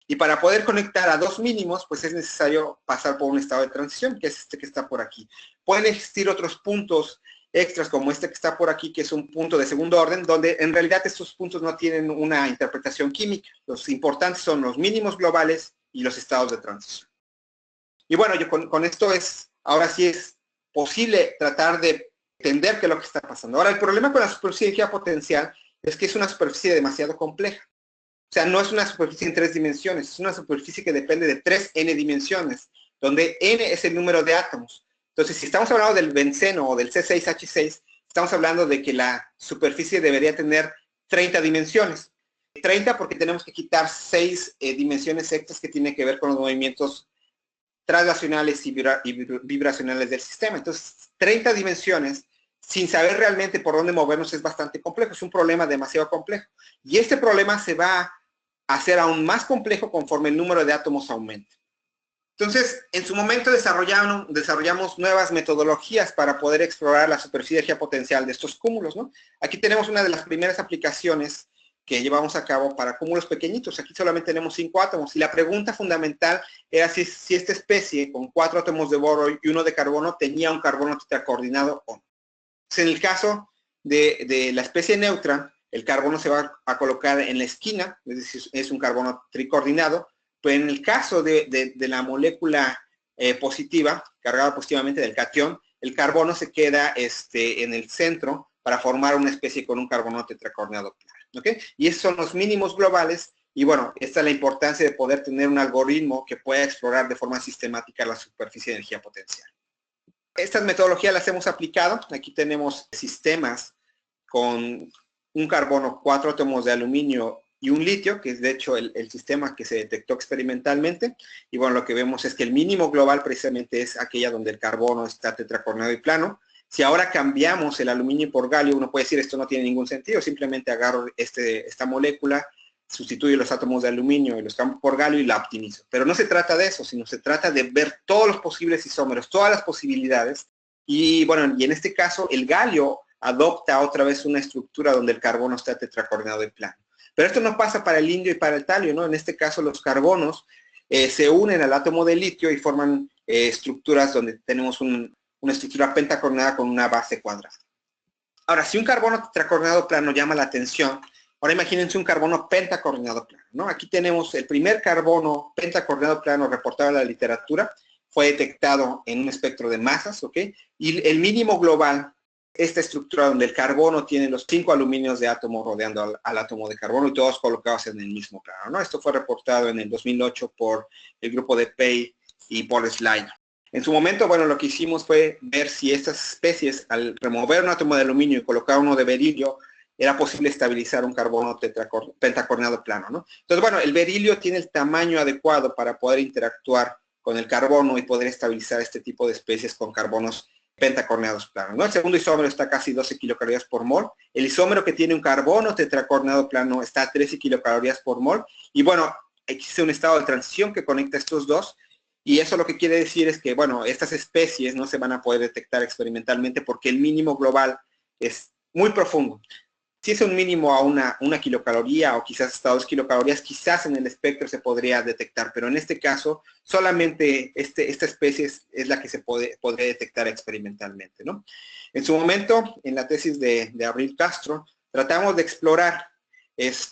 Y para poder conectar a dos mínimos, pues es necesario pasar por un estado de transición, que es este que está por aquí. Pueden existir otros puntos extras como este que está por aquí, que es un punto de segundo orden, donde en realidad estos puntos no tienen una interpretación química. Los importantes son los mínimos globales y los estados de transición. Y bueno, yo con esto ahora sí es posible tratar de entender qué es lo que está pasando. Ahora, el problema con la superficie de energía potencial es que es una superficie demasiado compleja. O sea, no es una superficie en 3 dimensiones, es una superficie que depende de 3n dimensiones, donde n es el número de átomos. Entonces, si estamos hablando del benceno o del C6H6, estamos hablando de que la superficie debería tener 30 dimensiones. 30 porque tenemos que quitar 6 dimensiones extras que tienen que ver con los movimientos translacionales y vibracionales del sistema. Entonces, 30 dimensiones, sin saber realmente por dónde movernos, es bastante complejo. Es un problema demasiado complejo. Y este problema se va a hacer aún más complejo conforme el número de átomos aumente. Entonces, en su momento desarrollamos nuevas metodologías para poder explorar la superficie de energía potencial de estos cúmulos, ¿no? Aquí tenemos una de las primeras aplicaciones que llevamos a cabo para cúmulos pequeñitos. Aquí solamente tenemos 5 átomos y la pregunta fundamental era si esta especie con 4 átomos de boro y 1 de carbono tenía un carbono tetracoordinado o no. Entonces, en el caso de la especie neutra, el carbono se va a colocar en la esquina, es decir, es un carbono tricoordinado, pero en el caso de la molécula positiva, cargada positivamente del catión, el carbono se queda en el centro para formar una especie con un carbono tetracoordinado claro, ¿okay? Y esos son los mínimos globales, y bueno, esta es la importancia de poder tener un algoritmo que pueda explorar de forma sistemática la superficie de energía potencial. Estas metodologías las hemos aplicado. Aquí tenemos sistemas con un carbono, 4 átomos de aluminio y un litio, que es de hecho el sistema que se detectó experimentalmente. Y bueno, lo que vemos es que el mínimo global precisamente es aquella donde el carbono está tetracoordinado y plano. Si ahora cambiamos el aluminio por galio, uno puede decir esto no tiene ningún sentido, simplemente agarro esta molécula, sustituyo los átomos de aluminio y los cambio por galio y la optimizo. Pero no se trata de eso, sino se trata de ver todos los posibles isómeros, todas las posibilidades. Y bueno, y en este caso el galio adopta otra vez una estructura donde el carbono está tetracoordinado y plano. Pero esto no pasa para el indio y para el talio, ¿no? En este caso los carbonos se unen al átomo de litio y forman estructuras donde tenemos una estructura pentacoordinada con una base cuadrada. Ahora, si un carbono tetracoordinado plano llama la atención, ahora imagínense un carbono pentacoordinado plano, ¿no? Aquí tenemos el primer carbono pentacoordinado plano reportado en la literatura, fue detectado en un espectro de masas, ¿ok? Y el mínimo global, esta estructura donde el carbono tiene los 5 aluminios de átomo rodeando al átomo de carbono y todos colocados en el mismo plano, ¿no? Esto fue reportado en el 2008 por el grupo de Pei y Paul Sly. En su momento, bueno, lo que hicimos fue ver si estas especies, al remover un átomo de aluminio y colocar uno de berilio, era posible estabilizar un carbono pentacoordinado plano, ¿no? Entonces, bueno, el berilio tiene el tamaño adecuado para poder interactuar con el carbono y poder estabilizar este tipo de especies con carbonos pentacoordinados planos, ¿no? El segundo isómero está a casi 12 kilocalorías por mol. El isómero que tiene un carbono tetracoordinado plano está a 13 kilocalorías por mol. Y bueno, existe un estado de transición que conecta estos dos. Y eso lo que quiere decir es que, bueno, estas especies no se van a poder detectar experimentalmente porque el mínimo global es muy profundo. Si es un mínimo a una kilocaloría o quizás hasta 2 kilocalorías, quizás en el espectro se podría detectar, pero en este caso solamente esta especie es la que se podría detectar experimentalmente, ¿no? En su momento, en la tesis de Abril Castro, tratamos de explorar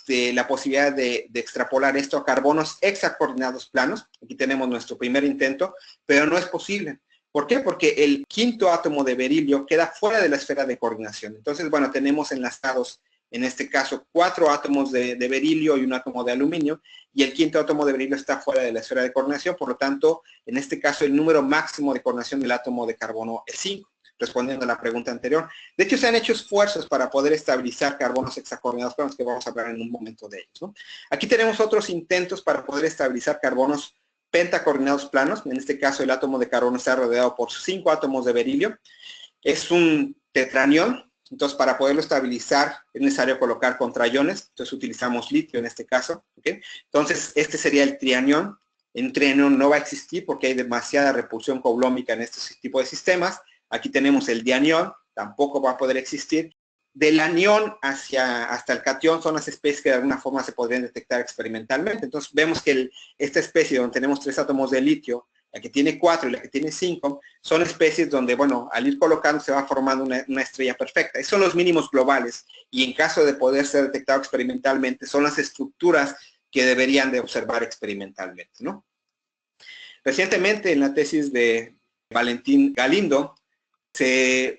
la posibilidad de extrapolar esto a carbonos hexacoordinados planos. Aquí tenemos nuestro primer intento, pero no es posible. ¿Por qué? Porque el quinto átomo de berilio queda fuera de la esfera de coordinación. Entonces, bueno, tenemos enlazados, en este caso, 4 átomos de berilio y un átomo de aluminio, y el quinto átomo de berilio está fuera de la esfera de coordinación, por lo tanto, en este caso, el número máximo de coordinación del átomo de carbono es 5, respondiendo a la pregunta anterior. De hecho, se han hecho esfuerzos para poder estabilizar carbonos hexacoordinados planos, que vamos a hablar en un momento de ellos, ¿no? Aquí tenemos otros intentos para poder estabilizar carbonos pentacoordinados planos. En este caso, el átomo de carbono está rodeado por 5 átomos de berilio. Es un tetranión. Entonces, para poderlo estabilizar es necesario colocar contraiones. Entonces, utilizamos litio en este caso, ¿okay? Entonces, este sería el trianión. El trianión no va a existir porque hay demasiada repulsión coulombica en este tipo de sistemas. Aquí tenemos el dianión, tampoco va a poder existir. Del anión hasta el catión son las especies que de alguna forma se podrían detectar experimentalmente. Entonces vemos que esta especie donde tenemos 3 átomos de litio, la que tiene 4 y la que tiene 5, son especies donde, bueno, al ir colocando se va formando una estrella perfecta. Esos son los mínimos globales y en caso de poder ser detectado experimentalmente son las estructuras que deberían de observar experimentalmente, ¿no? Recientemente en la tesis de Valentín Galindo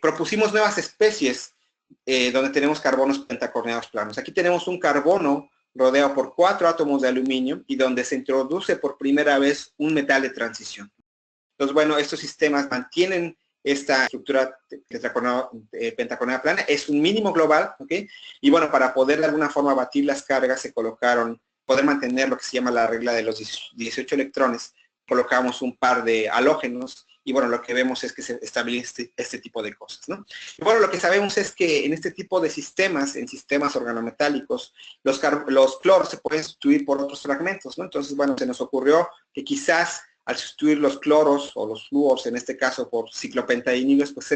propusimos nuevas especies donde tenemos carbonos pentacoordinados planos. Aquí tenemos un carbono rodeado por 4 átomos de aluminio y donde se introduce por primera vez un metal de transición. Entonces, bueno, estos sistemas mantienen esta estructura pentacoordinada plana. Es un mínimo global, ¿ok? Y bueno, para poder de alguna forma batir las cargas se colocaron, poder mantener lo que se llama la regla de los 18 electrones, colocamos un par de halógenos y bueno, lo que vemos es que se establece este tipo de cosas, ¿no? Y bueno, lo que sabemos es que en este tipo de sistemas, en sistemas organometálicos, los cloros se pueden sustituir por otros fragmentos, ¿no? Entonces, bueno, se nos ocurrió que quizás al sustituir los cloros o los flúors, en este caso por ciclopentaínidos, pues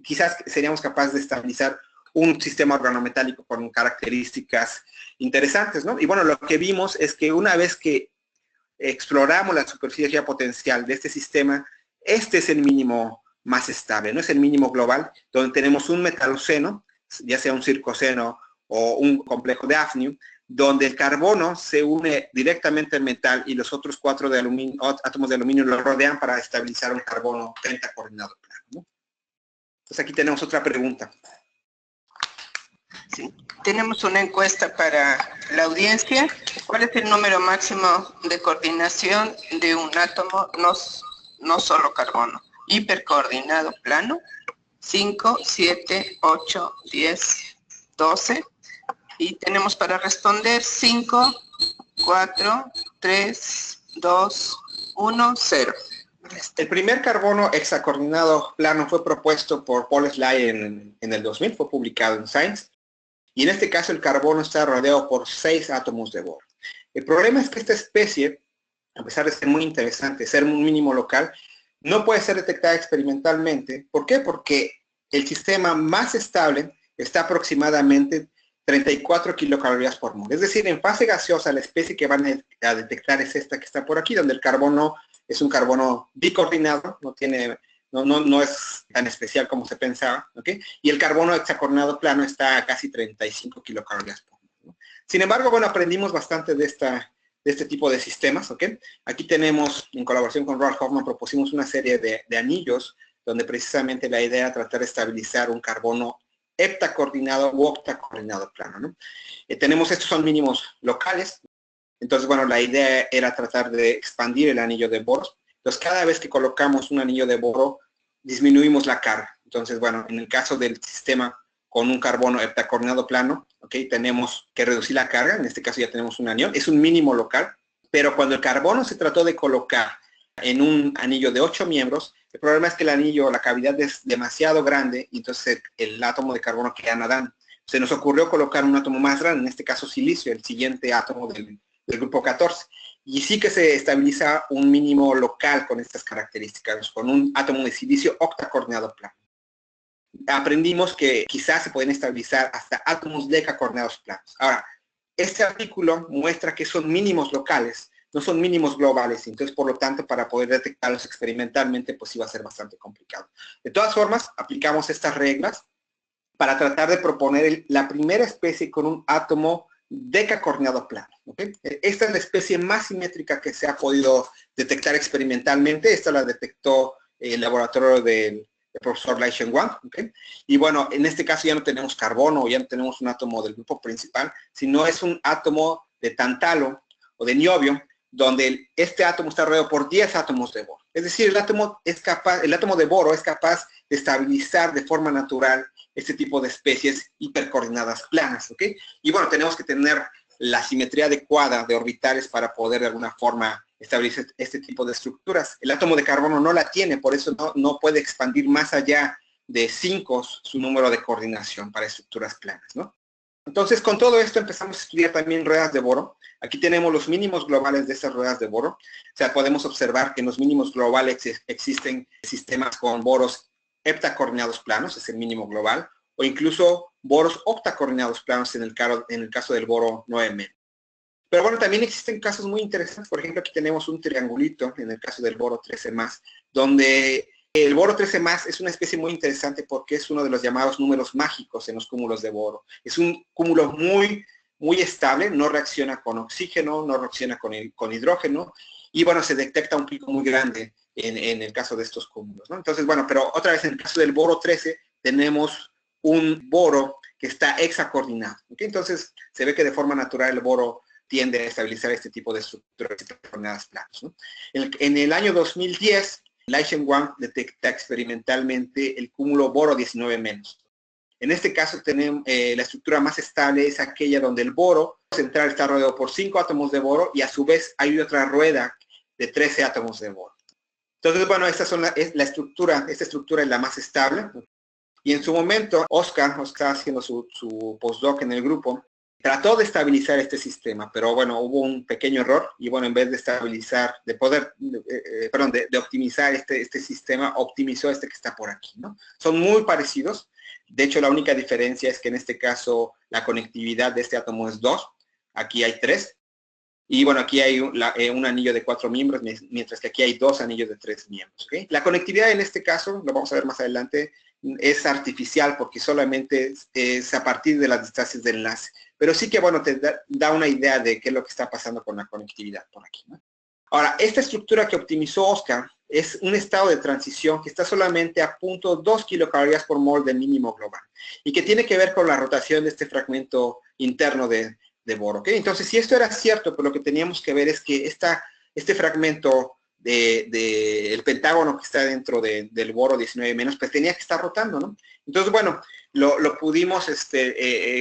quizás seríamos capaces de estabilizar un sistema organometálico con características interesantes, ¿no? Y bueno, lo que vimos es que una vez que exploramos la superficie potencial de este sistema, este es el mínimo más estable, ¿no? Es el mínimo global, donde tenemos un metaloceno, ya sea un circoceno o un complejo de hafnium, donde el carbono se une directamente al metal y los otros 4 átomos de aluminio lo rodean para estabilizar un carbono pentacoordinado plano, ¿no? Entonces aquí tenemos otra pregunta.
Sí. Tenemos una encuesta para la audiencia. ¿Cuál es el número máximo de coordinación de un átomo no solo carbono? Hipercoordinado plano. 5, 7, 8, 10, 12. Y tenemos para responder 5, 4, 3, 2, 1, 0.
El primer carbono hexacoordinado plano fue propuesto por Paul Sly en el 2000, fue publicado en Science. Y en este caso el carbono está rodeado por 6 átomos de boro. El problema es que esta especie, a pesar de ser muy interesante, ser un mínimo local, no puede ser detectada experimentalmente. ¿Por qué? Porque el sistema más estable está aproximadamente 34 kilocalorías por mol. Es decir, en fase gaseosa, la especie que van a detectar es esta que está por aquí, donde el carbono es un carbono bicoordinado, no es tan especial como se pensaba, ¿ok? Y el carbono hexacoordinado plano está a casi 35 kilocalorías por mol, ¿no? Sin embargo, bueno, aprendimos bastante de este tipo de sistemas, ¿ok? Aquí tenemos, en colaboración con Ralph Hoffman, propusimos una serie de anillos, donde precisamente la idea era tratar de estabilizar un carbono heptacoordinado u octacoordinado plano, ¿no? Estos son mínimos locales. Entonces, bueno, la idea era tratar de expandir el anillo de boros. Entonces, cada vez que colocamos un anillo de boro, disminuimos la carga. Entonces, bueno, en el caso del sistema con un carbono heptacoordinado plano, ¿ok? Tenemos que reducir la carga. En este caso ya tenemos un anión. Es un mínimo local. Pero cuando el carbono se trató de colocar en un anillo de 8 miembros, el problema es que el anillo, la cavidad es demasiado grande y entonces el átomo de carbono queda nadando. Se nos ocurrió colocar un átomo más grande, en este caso silicio, el siguiente átomo del grupo 14. Y sí que se estabiliza un mínimo local con estas características, con un átomo de silicio octacoordinado plano. Aprendimos que quizás se pueden estabilizar hasta átomos decacoordinados planos. Ahora, este artículo muestra que son mínimos locales, no son mínimos globales, entonces por lo tanto para poder detectarlos experimentalmente pues iba a ser bastante complicado. De todas formas, aplicamos estas reglas para tratar de proponer la primera especie con un átomo decacoordinado plano, ¿okay? Esta es la especie más simétrica que se ha podido detectar experimentalmente. Esta la detectó el laboratorio del profesor Lai-Shen Wang, ¿okay? Y bueno, en este caso ya no tenemos carbono, o ya no tenemos un átomo del grupo principal, sino es un átomo de tantalo o de niobio, donde este átomo está rodeado por 10 átomos de boro. Es decir, el átomo de boro es capaz de estabilizar de forma natural este tipo de especies hipercoordinadas planas, ¿ok? Y bueno, tenemos que tener la simetría adecuada de orbitales para poder de alguna forma establecer este tipo de estructuras. El átomo de carbono no la tiene, por eso no puede expandir más allá de 5 su número de coordinación para estructuras planas, ¿no? Entonces, con todo esto empezamos a estudiar también ruedas de boro. Aquí tenemos los mínimos globales de estas ruedas de boro. O sea, podemos observar que en los mínimos globales existen sistemas con boros heptacoordinados planos, es el mínimo global, o incluso boros octacoordinados planos en el caso del boro 9-. Pero bueno, también existen casos muy interesantes. Por ejemplo, aquí tenemos un triangulito en el caso del boro 13+, donde el boro 13+ es una especie muy interesante porque es uno de los llamados números mágicos en los cúmulos de boro. Es un cúmulo muy estable, no reacciona con oxígeno, no reacciona con hidrógeno, y bueno, se detecta un pico muy grande en el caso de estos cúmulos, ¿no? Entonces, bueno, pero otra vez en el caso del boro 13 tenemos un boro que está hexacoordinado, ¿ok? Entonces, se ve que de forma natural el boro tiende a estabilizar este tipo de estructuras coordinadas planas, ¿no? En el año 2010, Lai-Shen Wang detecta experimentalmente el cúmulo boro 19-. En este caso tenemos la estructura más estable es aquella donde el boro central está rodeado por 5 átomos de boro y a su vez hay otra rueda de 13 átomos de boro. Entonces, bueno, esta estructura es la más estable. Y en su momento, Oscar haciendo su postdoc en el grupo, trató de estabilizar este sistema, pero bueno, hubo un pequeño error y bueno, en vez de estabilizar, de optimizar este sistema, optimizó este que está por aquí, ¿no? Son muy parecidos. De hecho, la única diferencia es que en este caso la conectividad de este átomo es 2, aquí hay 3. Y bueno, aquí hay un anillo de 4 miembros, mientras que aquí hay 2 anillos de 3 miembros, ¿okay? La conectividad en este caso, lo vamos a ver más adelante, es artificial porque solamente es a partir de las distancias de enlace. Pero sí que, bueno, te da una idea de qué es lo que está pasando con la conectividad por aquí, ¿no? Ahora, esta estructura que optimizó Oscar es un estado de transición que está solamente a 0.2 kilocalorías por mol de mínimo global y que tiene que ver con la rotación de este fragmento interno de boro, ¿ok? Entonces, si esto era cierto, pues lo que teníamos que ver es que este fragmento del pentágono que está dentro del boro 19-, pues tenía que estar rotando, ¿no? Entonces, bueno, lo pudimos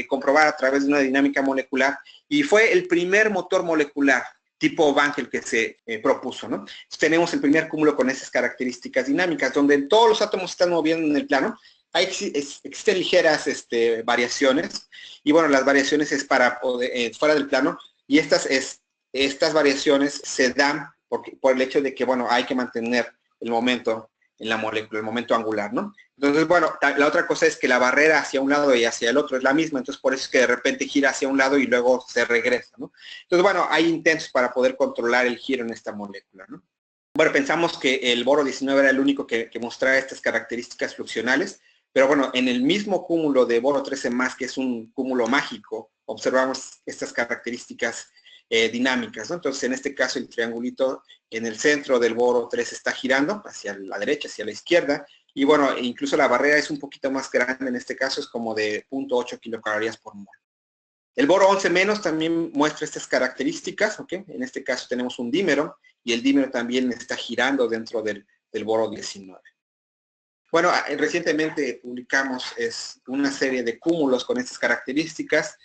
comprobar a través de una dinámica molecular y fue el primer motor molecular tipo Bank el que se propuso, ¿no? Entonces, tenemos el primer cúmulo con esas características dinámicas, donde todos los átomos se están moviendo en el plano. Existen ligeras variaciones, y bueno, las variaciones es para fuera del plano, y estas variaciones se dan por el hecho de que, bueno, hay que mantener el momento en la molécula, el momento angular, ¿no? Entonces, bueno, la otra cosa es que la barrera hacia un lado y hacia el otro es la misma, entonces por eso es que de repente gira hacia un lado y luego se regresa, ¿no? Entonces, bueno, hay intentos para poder controlar el giro en esta molécula, ¿no? Bueno, pensamos que el boro 19 era el único que mostraba estas características fluxionales, pero bueno, en el mismo cúmulo de boro 13 más, que es un cúmulo mágico, observamos estas características dinámicas, ¿no? Entonces, en este caso, el triangulito en el centro del boro 3 está girando hacia la derecha, hacia la izquierda, y bueno, incluso la barrera es un poquito más grande, en este caso es como de 0.8 kilocalorías por mol. El boro 11 menos también muestra estas características, ¿ok? En este caso tenemos un dímero, y el dímero también está girando dentro del boro 19. Bueno, recientemente publicamos una serie de cúmulos con estas características.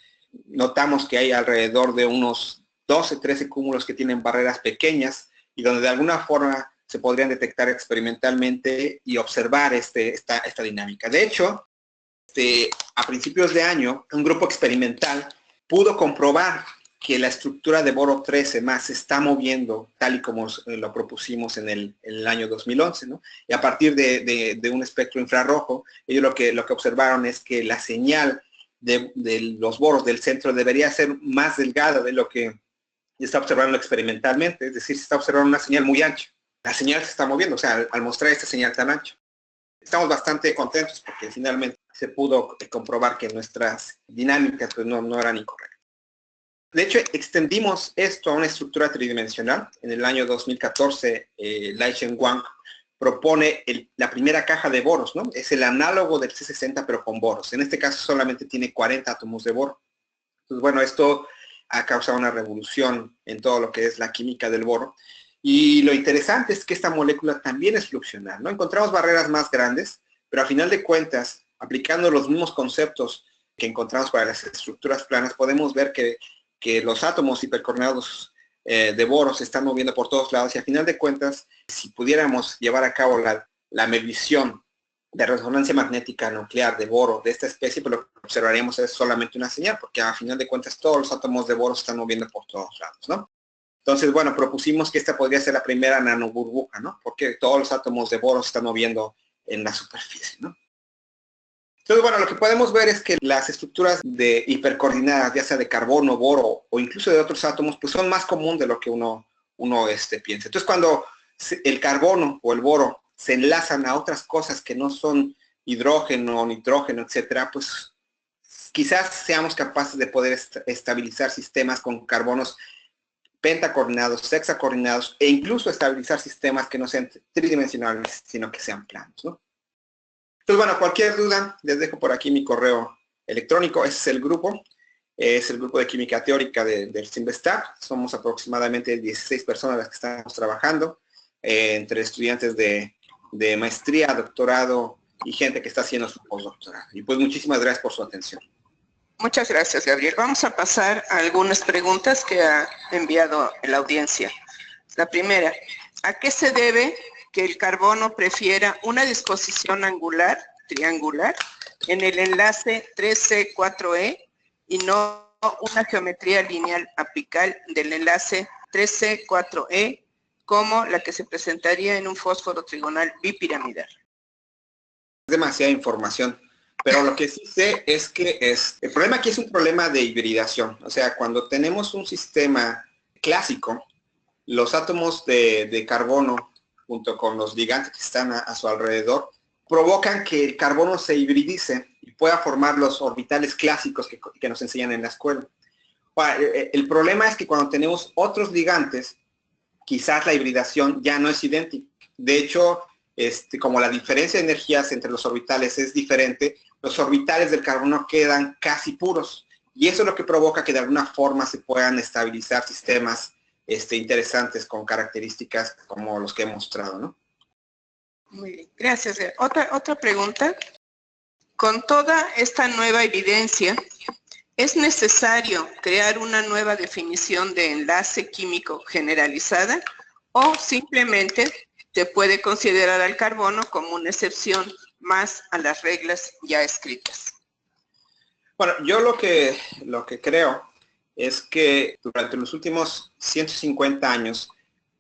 Notamos que hay alrededor de unos 12, 13 cúmulos que tienen barreras pequeñas y donde de alguna forma se podrían detectar experimentalmente y observar esta dinámica. De hecho, a principios de año, un grupo experimental pudo comprobar que la estructura de boro 13 más se está moviendo tal y como lo propusimos en el año 2011, ¿no? Y a partir de un espectro infrarrojo, ellos lo que observaron es que la señal de los boros del centro debería ser más delgada de lo que está observando experimentalmente, es decir, se está observando una señal muy ancha. La señal se está moviendo, o sea, al mostrar esta señal tan ancha. Estamos bastante contentos porque finalmente se pudo comprobar que nuestras dinámicas pues, no eran incorrectas. De hecho, extendimos esto a una estructura tridimensional. En el año 2014, Lai-Shen Wang propone la primera caja de boros, ¿no? Es el análogo del C60, pero con boros. En este caso solamente tiene 40 átomos de boro. Entonces, bueno, esto ha causado una revolución en todo lo que es la química del boro. Y lo interesante es que esta molécula también es fluxional, ¿no? Encontramos barreras más grandes, pero a final de cuentas, aplicando los mismos conceptos que encontramos para las estructuras planas, podemos ver que los átomos hipercoordinados de boro se están moviendo por todos lados y a final de cuentas, si pudiéramos llevar a cabo la medición de resonancia magnética nuclear de boro de esta especie, pues lo que observaríamos es solamente una señal, porque a final de cuentas todos los átomos de boro se están moviendo por todos lados, ¿no? Entonces, bueno, propusimos que esta podría ser la primera nanoburbuja, ¿no? Porque todos los átomos de boro se están moviendo en la superficie, ¿no? Entonces, bueno, lo que podemos ver es que las estructuras de hipercoordinadas, ya sea de carbono, boro o incluso de otros átomos, pues son más común de lo que uno piensa. Entonces, cuando el carbono o el boro se enlazan a otras cosas que no son hidrógeno, nitrógeno, etcétera, pues quizás seamos capaces de poder estabilizar sistemas con carbonos pentacoordinados, hexacoordinados e incluso estabilizar sistemas que no sean tridimensionales, sino que sean planos, ¿no? Entonces, bueno, cualquier duda, les dejo por aquí mi correo electrónico. Ese es el grupo de química teórica del CIMBESTAB. Somos aproximadamente 16 personas las que estamos trabajando, entre estudiantes de maestría, doctorado y gente que está haciendo su postdoctorado. Y pues muchísimas gracias por su atención.
Muchas gracias, Gabriel. Vamos a pasar a algunas preguntas que ha enviado la audiencia. La primera, ¿a qué se debe que el carbono prefiera una disposición angular, triangular, en el enlace 3C4E y no una geometría lineal apical del enlace 3C4E como la que se presentaría en un fósforo trigonal bipiramidal?
Es demasiada información, pero lo que sí sé es que el problema aquí es un problema de hibridación. O sea, cuando tenemos un sistema clásico, los átomos de carbono junto con los ligantes que están a su alrededor, provocan que el carbono se hibridice y pueda formar los orbitales clásicos que nos enseñan en la escuela. El problema es que cuando tenemos otros ligantes, quizás la hibridación ya no es idéntica. De hecho, como la diferencia de energías entre los orbitales es diferente, los orbitales del carbono quedan casi puros. Y eso es lo que provoca que de alguna forma se puedan estabilizar sistemas interesantes con características como los que he mostrado, ¿no?
Muy bien, gracias. Otra pregunta. Con toda esta nueva evidencia, ¿es necesario crear una nueva definición de enlace químico generalizada o simplemente se puede considerar al carbono como una excepción más a las reglas ya escritas?
Bueno, yo lo que creo es que durante los últimos 150 años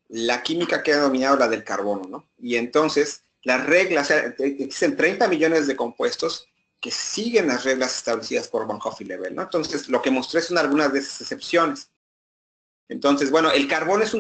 la química queda dominada la del carbono, ¿no? Y entonces las reglas, o sea, existen 30 millones de compuestos que siguen las reglas establecidas por Van Hoff y Lebel, ¿no? Entonces, lo que mostré son algunas de esas excepciones. Entonces, bueno, el carbón, es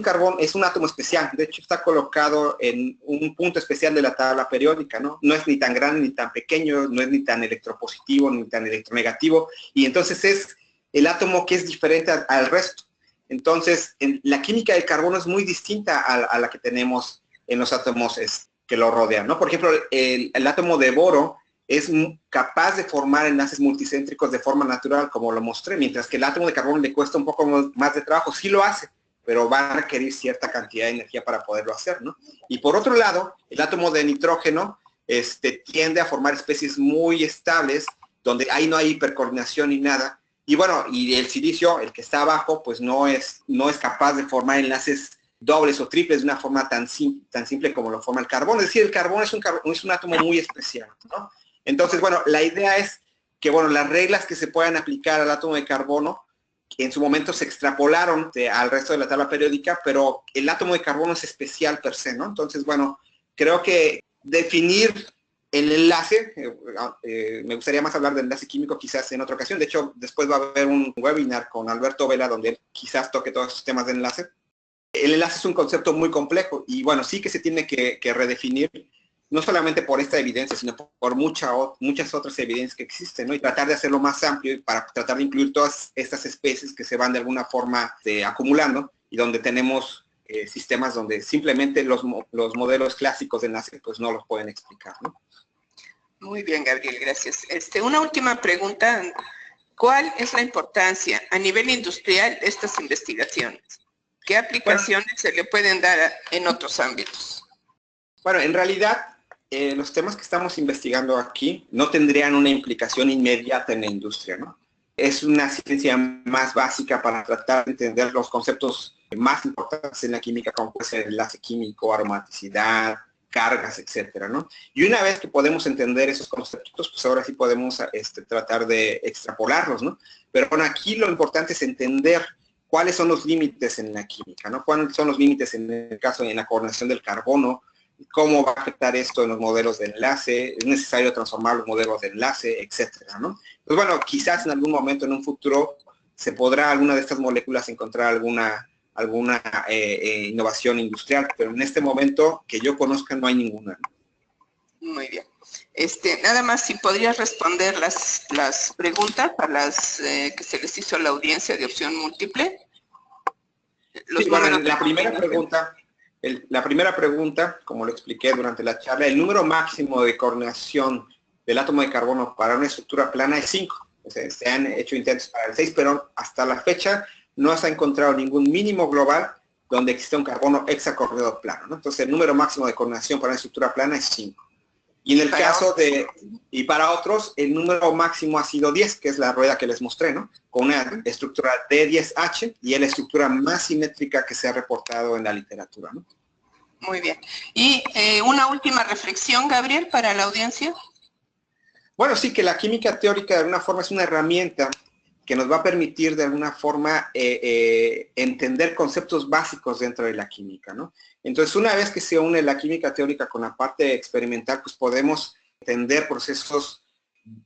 un átomo especial. De hecho, está colocado en un punto especial de la tabla periódica, ¿no? No es ni tan grande ni tan pequeño, no es ni tan electropositivo ni tan electronegativo. Y entonces es el átomo que es diferente al resto. Entonces, la química del carbono es muy distinta a la que tenemos en los átomos que lo rodean, ¿no? Por ejemplo, el átomo de boro es capaz de formar enlaces multicéntricos de forma natural, como lo mostré, mientras que el átomo de carbono le cuesta un poco más de trabajo. Sí lo hace, pero va a requerir cierta cantidad de energía para poderlo hacer, ¿no? Y por otro lado, el átomo de nitrógeno tiende a formar especies muy estables, donde ahí no hay hipercoordinación ni nada. Y bueno, y el silicio, el que está abajo, pues no es capaz de formar enlaces dobles o triples de una forma tan simple como lo forma el carbón. Es decir, el carbón es un átomo muy especial, ¿no? Entonces, bueno, la idea es que, bueno, las reglas que se puedan aplicar al átomo de carbono, que en su momento se extrapolaron al resto de la tabla periódica, pero el átomo de carbono es especial per se, ¿no? Entonces, bueno, creo que definir el enlace, me gustaría más hablar del enlace químico quizás en otra ocasión. De hecho, después va a haber un webinar con Alberto Vela donde él quizás toque todos estos temas de enlace. El enlace es un concepto muy complejo y, bueno, sí que se tiene que redefinir, no solamente por esta evidencia, sino por muchas otras evidencias que existen, ¿no? Y tratar de hacerlo más amplio para tratar de incluir todas estas especies que se van de alguna forma acumulando y donde tenemos sistemas donde simplemente los modelos clásicos de enlace pues no los pueden explicar, ¿no?
Muy bien, Gabriel, gracias. Una última pregunta. ¿Cuál es la importancia a nivel industrial de estas investigaciones? ¿Qué aplicaciones se le pueden dar en otros ámbitos?
Bueno, en realidad, los temas que estamos investigando aquí no tendrían una implicación inmediata en la industria, ¿no? Es una ciencia más básica para tratar de entender los conceptos más importantes en la química, como puede ser el enlace químico, aromaticidad, cargas, etcétera, ¿no? Y una vez que podemos entender esos conceptos, pues ahora sí podemos tratar de extrapolarlos, ¿no? Pero bueno, aquí lo importante es entender cuáles son los límites en la química, ¿no? ¿Cuáles son los límites en el caso en la coordinación del carbono? ¿Cómo va a afectar esto en los modelos de enlace? ¿Es necesario transformar los modelos de enlace, etcétera, ¿no? Pues bueno, quizás en algún momento en un futuro se podrá alguna de estas moléculas encontrar alguna innovación industrial, pero en este momento que yo conozca no hay ninguna, ¿no?
Muy bien. Nada más si podrías responder las preguntas a las que se les hizo a la audiencia de opción múltiple.
Sí, bueno, la primera pregunta, como lo expliqué durante la charla, el número máximo de coordinación del átomo de carbono para una estructura plana es 5. O sea, se han hecho intentos para el 6, pero hasta la fecha no se ha encontrado ningún mínimo global donde existe un carbono hexacoordinado plano, ¿no? Entonces, el número máximo de coordinación para una estructura plana es 5. Y en el caso y para otros, el número máximo ha sido 10, que es la rueda que les mostré, ¿no? Con una estructura D10H y es la estructura más simétrica que se ha reportado en la literatura, ¿no?
Muy bien. Y una última reflexión, Gabriel, para la audiencia.
Bueno, sí, que la química teórica de alguna forma es una herramienta que nos va a permitir de alguna forma entender conceptos básicos dentro de la química, ¿no? Entonces, una vez que se une la química teórica con la parte experimental, pues podemos entender procesos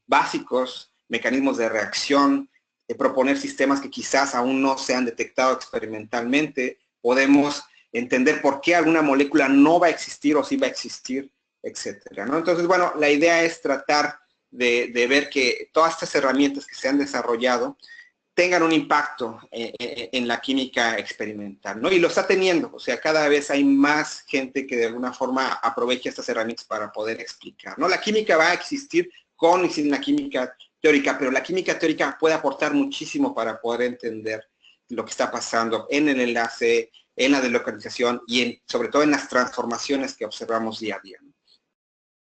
básicos, mecanismos de reacción, proponer sistemas que quizás aún no se han detectado experimentalmente, podemos entender por qué alguna molécula no va a existir o sí va a existir, etcétera, ¿no? Entonces, bueno, la idea es tratar de ver que todas estas herramientas que se han desarrollado tengan un impacto en la química experimental, ¿no? Y lo está teniendo, o sea, cada vez hay más gente que de alguna forma aprovecha estas herramientas para poder explicar, ¿no? La química va a existir con y sin la química teórica, pero la química teórica puede aportar muchísimo para poder entender lo que está pasando en el enlace, en la delocalización y sobre todo en las transformaciones que observamos día a día, ¿no?